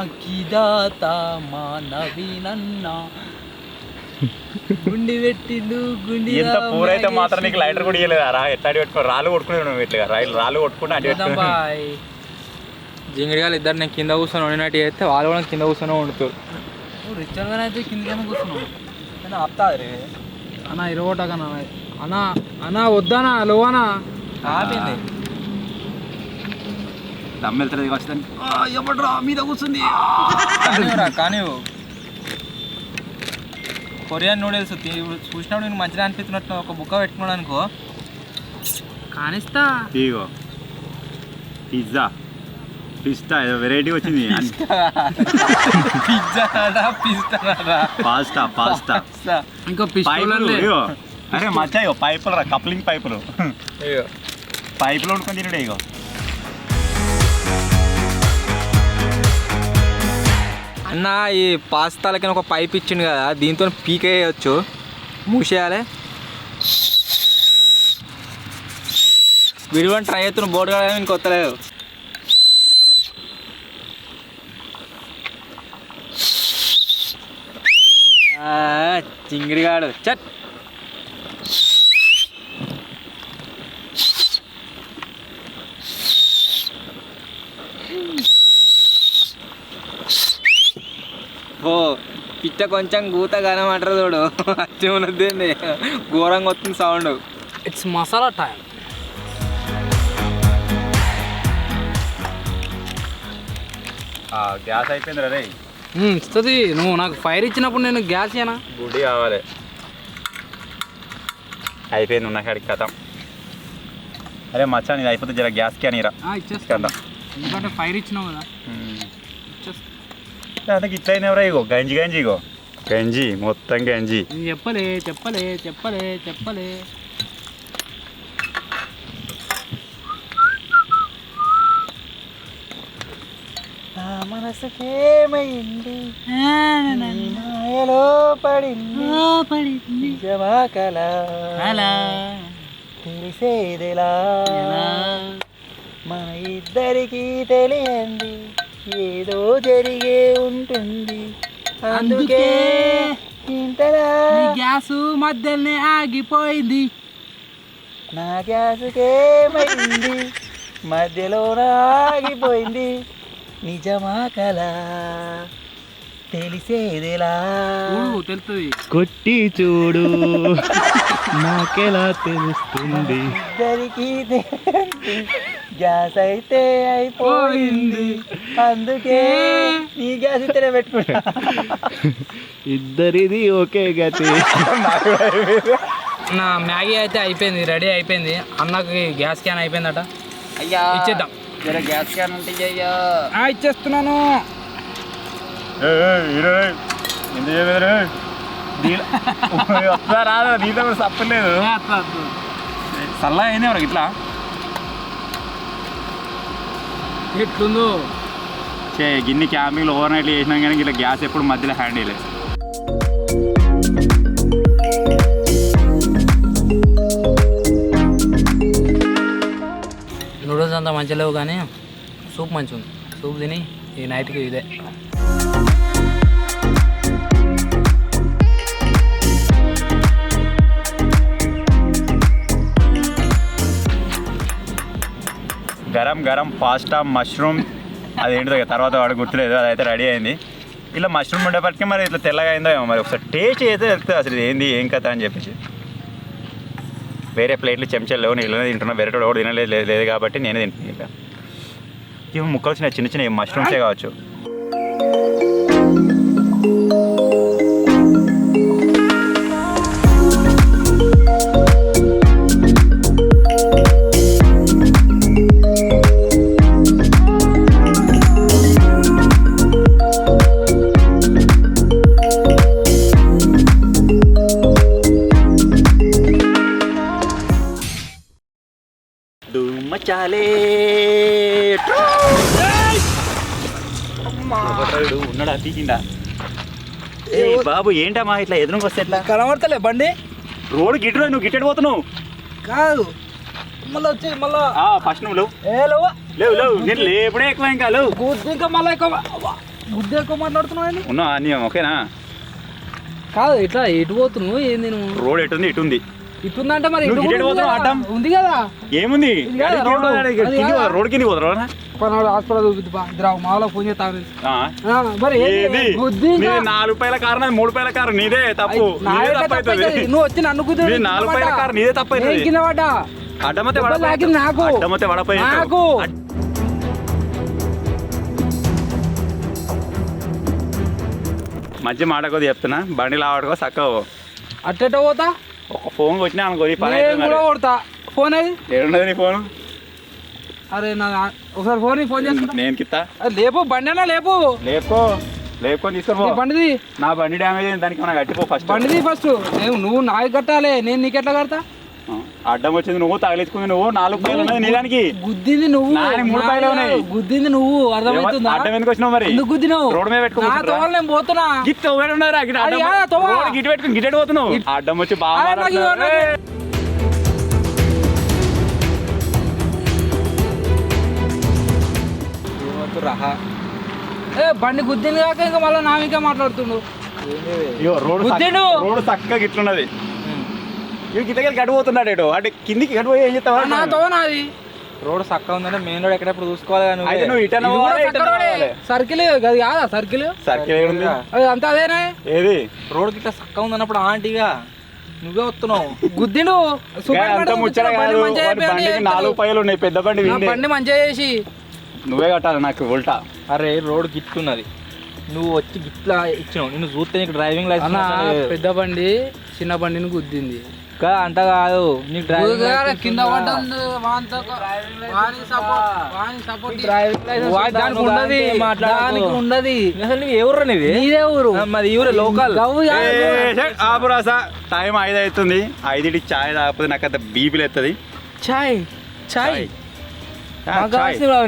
Speaker 1: అగ్గిదాత మానవినన్నా గుండి పెట్టిండు గుండి.
Speaker 3: ఎంత పూరైతే మాత్రం నీకు లైటర్ కూడా ఇవ్వలేదు రా. ఎట్లా పెట్టుకో రాళ్ళు కొట్టుకుని ఇట్లా రాళ్ళు కొట్టుకుంటే అటు
Speaker 2: జింగిడిగాలు ఇద్దరు నేను కింద కూర్చొని వండినట్టు చేస్తే వాళ్ళు కూడా కింద కూర్చొని వండుతారు.
Speaker 1: రిచ్చర్గానే అయితే కిందకైనా కూర్చున్నావు.
Speaker 2: నేను ఆపుతాది
Speaker 1: అన్నా ఇరవటాకన్నా అన్నా అన్నా వద్దానా లోవనా
Speaker 2: ఆపింది.
Speaker 3: దమ్ వెళ్తుంది వచ్చిందని
Speaker 1: ఎవడ్రా మీద కూర్చుంది.
Speaker 2: కానీ కొరియన్ నూడిల్స్ చూసినప్పుడు నేను మంచిగా అనిపిస్తున్నట్టు ఒక బుక్క పెట్టుకున్నాను అనుకో
Speaker 1: కానిస్తా.
Speaker 3: ఇగో పిజ్జా పిస్తా వెరైటీ వచ్చింది. పాస్తా పాస్తా
Speaker 1: ఇంకా
Speaker 3: ఇగో అరే మచ్చా ఇగో పైపులు రా, కప్లింగ్ పైపులు పైపులు వండుకొని తినడే. ఇగో
Speaker 2: అన్న ఈ పాస్తాలకి ఒక పైప్ ఇచ్చిండు కదా, దీంతో పీకేయచ్చు. మూసేయాలి. విడివని ట్రై చేస్తున్న బోర్డు కాదు ఇంకొత్తలేదు. చింగిడిగాడు చట్. ఓ పిట్ట కొంచెం గూత కనమంటారు చూడు, అచ్చి ఉన్నది ఘోరంగా వస్తుంది sound.
Speaker 1: It's masala time.
Speaker 3: Gas అయిపోయింది రే.
Speaker 1: ఇస్తుంది. నువ్వు నాకు ఫైర్ ఇచ్చినప్పుడు నేను గ్యాస్ ఏనా
Speaker 3: గుడి కావాలి. అయిపోయింది ఉన్న కాడికి కథ. అరే మచ్చా నీది అయిపోతే జర గ్యాస్ క్యాన్ ఇరా
Speaker 1: ఇచ్చేస్తా. ఎందుకంటే ఫైర్ ఇచ్చినావు కదా.
Speaker 3: అందుకే ఇట్లా అయినవరా. ఇగో గంజి గంజి, ఇగో గంజి మొత్తం గంజి.
Speaker 1: చెప్పలే చెప్పలే చెప్పలే చెప్పలే.
Speaker 2: మనసుకేమైంది మాయలో పడింది కళ తెలిసేదిలా మన ఇద్దరికి తెలియంది ఏదో జరిగే ఉంటుంది అందుకే ఇంతలా
Speaker 1: గ్యాస్ మధ్యలోనే ఆగిపోయింది.
Speaker 2: నా గ్యాసుకేమైంది మధ్యలోన ఆగిపోయింది నిజమా కళ తెలిసేదిలా
Speaker 1: తెలుస్తుంది.
Speaker 3: కొట్టి చూడు నాకెలా తెలుస్తుంది.
Speaker 2: ఇద్దరికి గ్యాస్ అయితే అయిపోయింది అందుకే నీ గ్యాస్ ఇతనే పెట్టుకుంటా.
Speaker 3: ఇద్దరిది ఒకే గతి.
Speaker 1: నా మ్యాగీ అయితే అయిపోయింది, రెడీ అయిపోయింది. అన్నకి గ్యాస్ క్యాన్ అయిపోయిందట.
Speaker 2: అయ్యా
Speaker 1: ఇచ్చేద్దాం.
Speaker 2: గ్యాస్ క్యాన్ ఉంటే అయ్యా
Speaker 1: ఇచ్చేస్తున్నాను.
Speaker 3: వస్తా రాదు నీతో కూడా తప్పలేదు. చల్లగా అయింది ఎవరికి ఇట్లా
Speaker 1: ఎట్లుందో
Speaker 3: గిన్ని క్యాంపింగ్లో ఓవర్ నైట్లు చేసినాం కానీ ఇట్లా గ్యాస్ ఎప్పుడు మధ్యలో హ్యాండ్ వేయలేదు.
Speaker 1: నూడిల్స్ అంతా మంచిగా లేవు కానీ సూప్ మంచిగా ఉంది. సూప్ తిని ఈ నైట్కి ఇదే.
Speaker 3: గరం గరం పాస్టా మష్రూమ్ అదేంటిదో తర్వాత వాడు గుర్తులేదు, అదైతే రెడీ అయింది. ఇలా మష్రూమ్ ఉండేపటికి మరి ఇట్లా తెల్లగా అయిందో ఏమో మరి. ఒకసారి టేస్ట్ అయితే తెలుస్తుంది అసలు ఏంది ఏం కథ అని చెప్పేసి. వేరే ప్లేట్లు చెంచాలు లేవు, నీళ్ళనే తింటున్నా. వేరే కూడా తినలేదు లేదు కాబట్టి నేనే తింటున్నాను. ఇంకా ఇవి ముక్కలు వచ్చినాయి చిన్న చిన్న మష్రూమ్సే కావచ్చు. మచాలే ఉన్నాడా తీసిండా? ఏ బాబు ఏంటమ్మా ఇట్లా ఎదురుకు వస్తే ఎట్లా
Speaker 1: కనబడతలే బండి.
Speaker 3: రోడ్ గిట్టు నువ్వు గిట్టెడు పోతున్నావు
Speaker 1: కాదు మళ్ళీ వచ్చి మళ్ళీ
Speaker 3: ఫస్ట్ నువ్వు లేవు
Speaker 1: లేవు
Speaker 3: లేవు లేవు నేను లేపుడే ఎక్కువ ఇంకా లేవు.
Speaker 1: గుద్దు ఇంకా మళ్ళీ ఎక్కువ గుద్దు ఎక్కువ మాట్లాడుతున్నావు.
Speaker 3: ఉన్నా నీ ఓకేనా?
Speaker 1: కాదు ఇట్లా ఎటు పోతున్నావు ఏంది నువ్వు?
Speaker 3: రోడ్ ఎటుంది ఇటు ఉంది.
Speaker 1: ఇటుందంటే మరి
Speaker 3: అడ్డం
Speaker 1: ఉంది కదా.
Speaker 3: ఏముంది రోడ్ కింద పోతారు.
Speaker 1: హాస్పిటల్ చూపిద్దా మాలో ఫోన్ చేస్తాను. మరి
Speaker 3: 4 రూపాయల కారు 3 రూపాయల కారు నీదే తప్పు.
Speaker 1: నువ్వు వచ్చి నన్ను కుదిరి
Speaker 3: 4 రూపాయల కారు నీదే తప్పు.
Speaker 1: కింద పడ్డా
Speaker 3: అడ్డమతే
Speaker 1: నాకు
Speaker 3: అడ్డమతే పడపోయి
Speaker 1: నాకు
Speaker 3: మధ్య మాట కొద్ది చెప్తున్నా. బండి లావాడుకో చక్కవు
Speaker 1: అట్టేట పోతా.
Speaker 3: ఒక ఫోన్ వచ్చినా అనుకో
Speaker 1: కొడతా. ఫోన్ అది
Speaker 3: ఏడున్నది నీ ఫోన్?
Speaker 1: అరే నా ఒకసారి ఫోన్ చేసుకుంటా.
Speaker 3: నేను కిత్తా
Speaker 1: లేపు బండి అన్నా లేపు
Speaker 3: లేపుకొని తీసుకో.
Speaker 1: బండిది నా
Speaker 3: బండి డ్యామేజ్ అయింది దానికి మనం కట్టిపో. ఫస్ట్
Speaker 1: బండిది ఫస్ట్. నువ్వు నాకు కట్టాలి, నేను నీకు ఎట్లా కడతా?
Speaker 3: అడ్డం వచ్చింది నువ్వు, తగిలించుకుంది నువ్వు, 4 పాయలు ఉన్నది నీ దానికి.
Speaker 1: గుద్దింది నువ్వు,
Speaker 3: 3 పాయలు ఉన్నాయి.
Speaker 1: గుద్దింది నువ్వు, అర్థమవుతుందా?
Speaker 3: అడ్డం ఎందుకు వచ్చినావు మరి?
Speaker 1: ఎందుకు గుద్దినావు?
Speaker 3: రోడ్ మీద పెట్టుకుంటున్నా
Speaker 1: నేను పోతున్నా.
Speaker 3: గిట్ ఉన్నారా గిట్ పెట్టుకుని గిట్ పోతున్నావు. అడ్డం వచ్చి బాగా
Speaker 1: బండి గుద్దింది కాక ఇంకా మళ్ళీ నా ఇంకా మాట్లాడుతుండు.
Speaker 3: రోడ్ చక్కగా గిట్లున్నది, గిట్లకి గడిపోతున్నాడు. అంటే కిందికి గడిపోయి ఏం చెప్తావా?
Speaker 1: నాతో నాది
Speaker 2: రోడ్ చక్కగా ఉందంటే మెయిన్ రోడ్ ఎక్కడెప్పుడు చూసుకోవాలి.
Speaker 1: సర్కిల్ అది కాదా? సర్కిల్ అంతా అదేనా?
Speaker 3: ఏది
Speaker 2: రోడ్ గిట్ట చక్కగా ఉంది అన్నప్పుడు ఆంటీగా నువ్వే వస్తున్నావు.
Speaker 1: గుద్దిను
Speaker 3: 4 పాయలు ఉన్నాయి, పెద్ద బండి.
Speaker 1: బండి మంచిగా చేసి
Speaker 3: నువ్వే కట్టాలి నాకు ఉల్టా.
Speaker 2: అరే రోడ్ గిట్టున్నది, నువ్వు వచ్చి గిట్లా ఇచ్చినావు. నిన్ను చూస్తే నీకు డ్రైవింగ్ లైసెన్స్.
Speaker 1: పెద్ద బండి చిన్న బండిని గుద్దింది
Speaker 2: అంట కాదు, నీకు డ్రైవింగ్
Speaker 1: కింద ఉండదు.
Speaker 2: అసలు నువ్వు ఎవరు?
Speaker 1: నీదే ఊరు,
Speaker 2: మాది ఊరు లోకల్.
Speaker 3: ఆపురాసా టైం 5 అవుతుంది. 5కి చాయ్ తాగకపోతే నాకు అంత బీపీలు ఎత్తది.
Speaker 1: చాయ్ చాయ్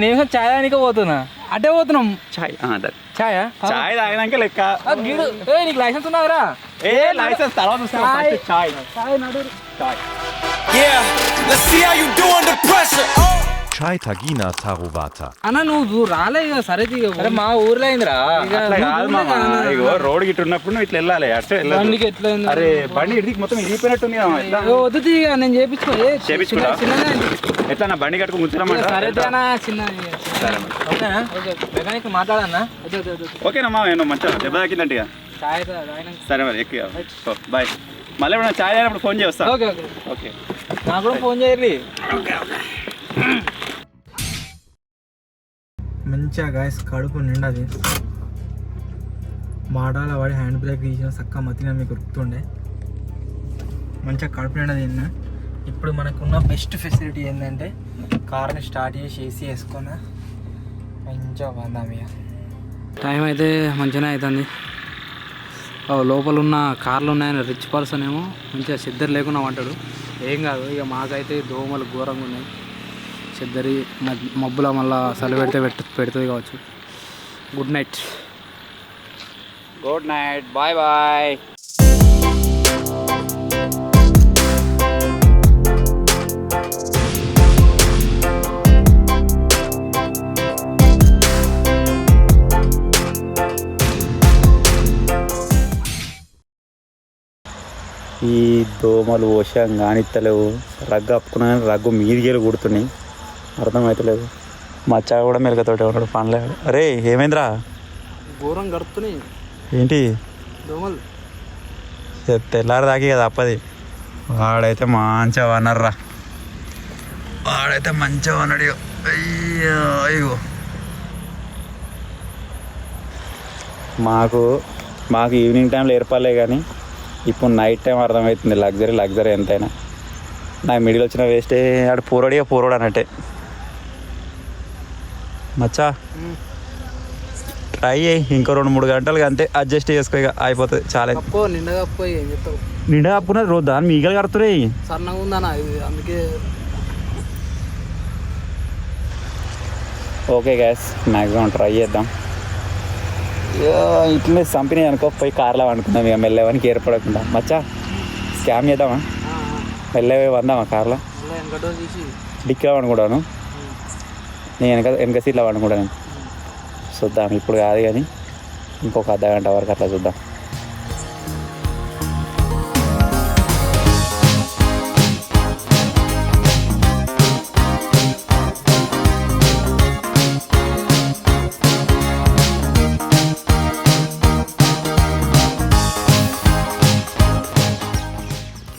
Speaker 2: నేను చాయ్ దానికే పోతున్నా.
Speaker 1: అటే పోతున్నాం.
Speaker 3: చాయ్
Speaker 1: చాయ్
Speaker 3: చాయ్ తాగినాక లెక్క.
Speaker 1: నీకు లైసెన్స్ ఉన్నావురా?
Speaker 3: లైసెన్స్ తర్వాత చాయ్
Speaker 4: Chai Tagina Taruvata.
Speaker 1: అన్న నువ్వు రాలే ఇక. సరే
Speaker 2: మా ఊర్లో అయిందిరా.
Speaker 3: ఇగో రోడ్ గిట్టు ఉన్నప్పుడు నువ్వు ఇట్లా వెళ్ళాలి. అట్లా
Speaker 1: బండికి ఎట్లా
Speaker 3: అరే బండి ఇడికి మొత్తం ఇరిగిపోయినట్టుంది.
Speaker 1: వద్దు నేను చేపించుకున్నా.
Speaker 3: ఎట్లా నా బండి కట్టుకుని కూర్చోరమాట.
Speaker 1: సరే చిన్న
Speaker 2: మెకానిక్ మాట్లాడన్నా.
Speaker 3: ఓకేనమ్మా, నేను మంచిగా దెబ్బ తాకిందంటే. సరే మరి ఎక్కువ బాయ్. మళ్ళీ ఇప్పుడు చాయ్ అయినప్పుడు ఫోన్ చేస్తా. ఓకే
Speaker 2: నాకు కూడా ఫోన్ చేయర్రి. మంచిగా గాయస్ కడుపు నిండది. మాడాల వాడి హ్యాండ్ బ్రేక్ తీసిన చక్క మతిన మీకు గుర్తుండే. మంచిగా కడుపు నిండది తిన్నా. ఇప్పుడు మనకున్న బెస్ట్ ఫెసిలిటీ ఏంటంటే కార్ని స్టార్ట్ చేసి ఏసీ వేసుకున్నా మంచిగా వందాం. ఇక
Speaker 1: టైం అయితే మంచిగానే అవుతుంది. లోపల ఉన్న కార్లు ఉన్నాయని రిచ్ పర్సన్ ఏమో మంచిగా సిద్ధర్ లేకుండా అంటాడు. ఏం కాదు, ఇక మాకైతే దోమలు ఘోరంగా ఉన్నాయి. సిద్ధరి మబ్బుల మళ్ళీ చలి పెడుతుంది కావచ్చు. Good night.
Speaker 3: Bye bye. ఈ దోమలు ఓషం కానిత్తలేవు. రగ్గు అప్పుకున్నా కానీ రగ్గు మీదిగేలు కుడుతున్నాయి, అర్థమవుతలేదు. మచ్చా కూడా మెలకతోటి ఉన్నాడు పనిలేదు. అరే ఏమైందిరా?
Speaker 1: ఘోరం గడుపుతున్నాయి.
Speaker 3: ఏంటి
Speaker 1: దోమలు?
Speaker 3: తెల్లారి దాకి కదా అప్పది. వాడైతే మంచిగా అన్నారా, వాడైతే మంచిగా అన్నాడు. అయ్యో అయ్యో మాకు ఈవినింగ్ టైంలో ఏర్పడలే, కానీ ఇప్పుడు నైట్ టైం అర్థమవుతుంది లగ్జరీ ఎంతైనా. నాకు మిడిల్ వచ్చిన వేస్టే. ఆడు పూరోడు అన్నట్టే. మచ్చా ట్రై అయ్యి ఇంకో 2-3 గంటలు అంతే అడ్జస్ట్ చేసుకో, ఇక అయిపోతుంది. చాలా నిండా కప్పుకున్నది రోజు దాన్ని మీగలు కడుతున్నాయి.
Speaker 1: సన్నగా ఉందన్న అందుకే.
Speaker 3: ఓకే గ్యాస్, మ్యాక్సిమం ట్రై చేద్దాం. ఇట్లనే చంపినాయి అనుకో, పోయి కార్లో అనుకుందాం ఇక మెల్లవానికి ఏర్పడకుండా. మచ్చా స్కామ్ చేద్దామా? మెల్లవే వందామా కార్లో? డిక్కీలో వండుకుంటాను నేను, వెనక సీట్లో వండుకుంటాను. చూద్దాం, ఇప్పుడు కాదు కానీ ఇంకొక అర్ధగంట వరకు అట్లా చూద్దాం.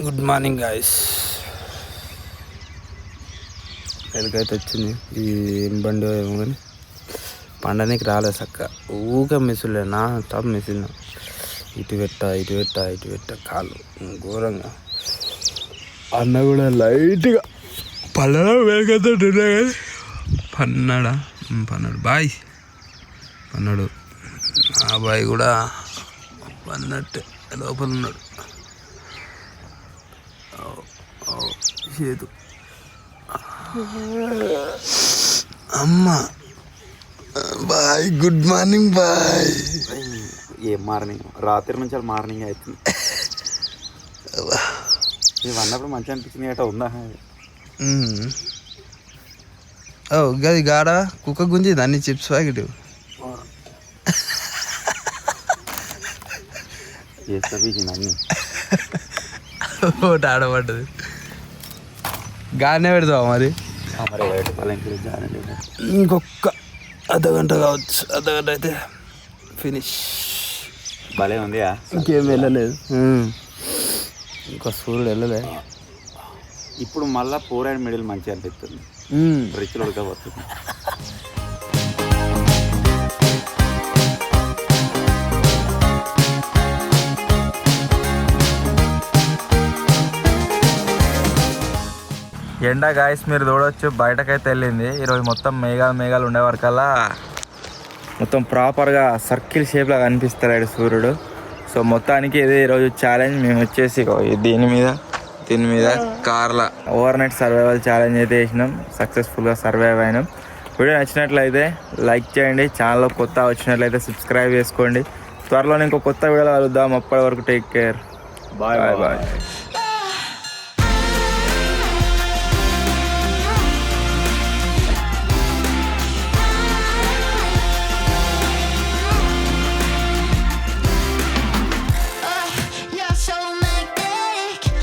Speaker 1: Good morning guys. ఎలాగైతే వచ్చింది ఈ బండి ఏమో కానీ పండడానికి రాలేదు చక్క. ఊగా మిసులే నా టాప్ మిసిల్. ఇటు పెట్ట కాలు ఘోరంగా. అన్న కూడా లైట్గా పళ్ళలో వెలకతోటి ఉన్నా కానీ పన్నాడు బాయ్ పన్నాడు. ఆ బాయ్ కూడా పన్నట్టే లోపల ఉన్నాడు. చేదు. అమ్మా బాయ్, గుడ్ మార్నింగ్ బాయ్.
Speaker 3: ఏ మార్నింగ్, రాత్రి నుంచి మార్నింగ్ అవుతుంది. ఇవి అన్నప్పుడు మంచిగా అనిపించింది గట్రా ఉందా?
Speaker 1: ఓ గది గాడ కుక్క గుంజింది అన్ని చిప్స్ ప్యాకెట్.
Speaker 3: చేస్తా పీకింది అన్నీ.
Speaker 1: ఒకటి ఆడబడ్డది. గానే పెడతావా మరి? ఇంకొక అర్ధగంట కావచ్చు, అర్ధగంట అయితే ఫినిష్.
Speaker 3: భలే ఉంది.
Speaker 1: ఇంకేం వెళ్ళలేదు, ఇంకా సూర్యుడు వెళ్ళలే.
Speaker 3: ఇప్పుడు మళ్ళీ 4 అండ్ మిడిల్ మంచిగా అనిపిస్తుంది, రిచ్లు ఉడకపోతుంది.
Speaker 2: ఎండ గాయస్ మీరు చూడవచ్చు, బయటకైతే వెళ్ళింది. ఈరోజు మొత్తం మేఘాలు ఉండే వరకల్లా మొత్తం ప్రాపర్గా సర్కిల్ షేప్లో కనిపిస్తాడు సూర్యుడు. సో మొత్తానికి ఇదే ఈరోజు ఛాలెంజ్. మేము వచ్చేసి దీని మీద కార్ల ఓవర్ నైట్ సర్వైవల్ ఛాలెంజ్ అయితే చేసినాం. సక్సెస్ఫుల్గా సర్వైవ్ అయినాం. వీడియో నచ్చినట్లయితే లైక్ చేయండి, ఛానల్లో కొత్త వచ్చినట్లయితే సబ్స్క్రైబ్ చేసుకోండి. త్వరలో ఇంకో కొత్త వీడియోలో కలుద్దాం. అప్పటి వరకు టేక్ కేర్, బాయ్ బాయ్.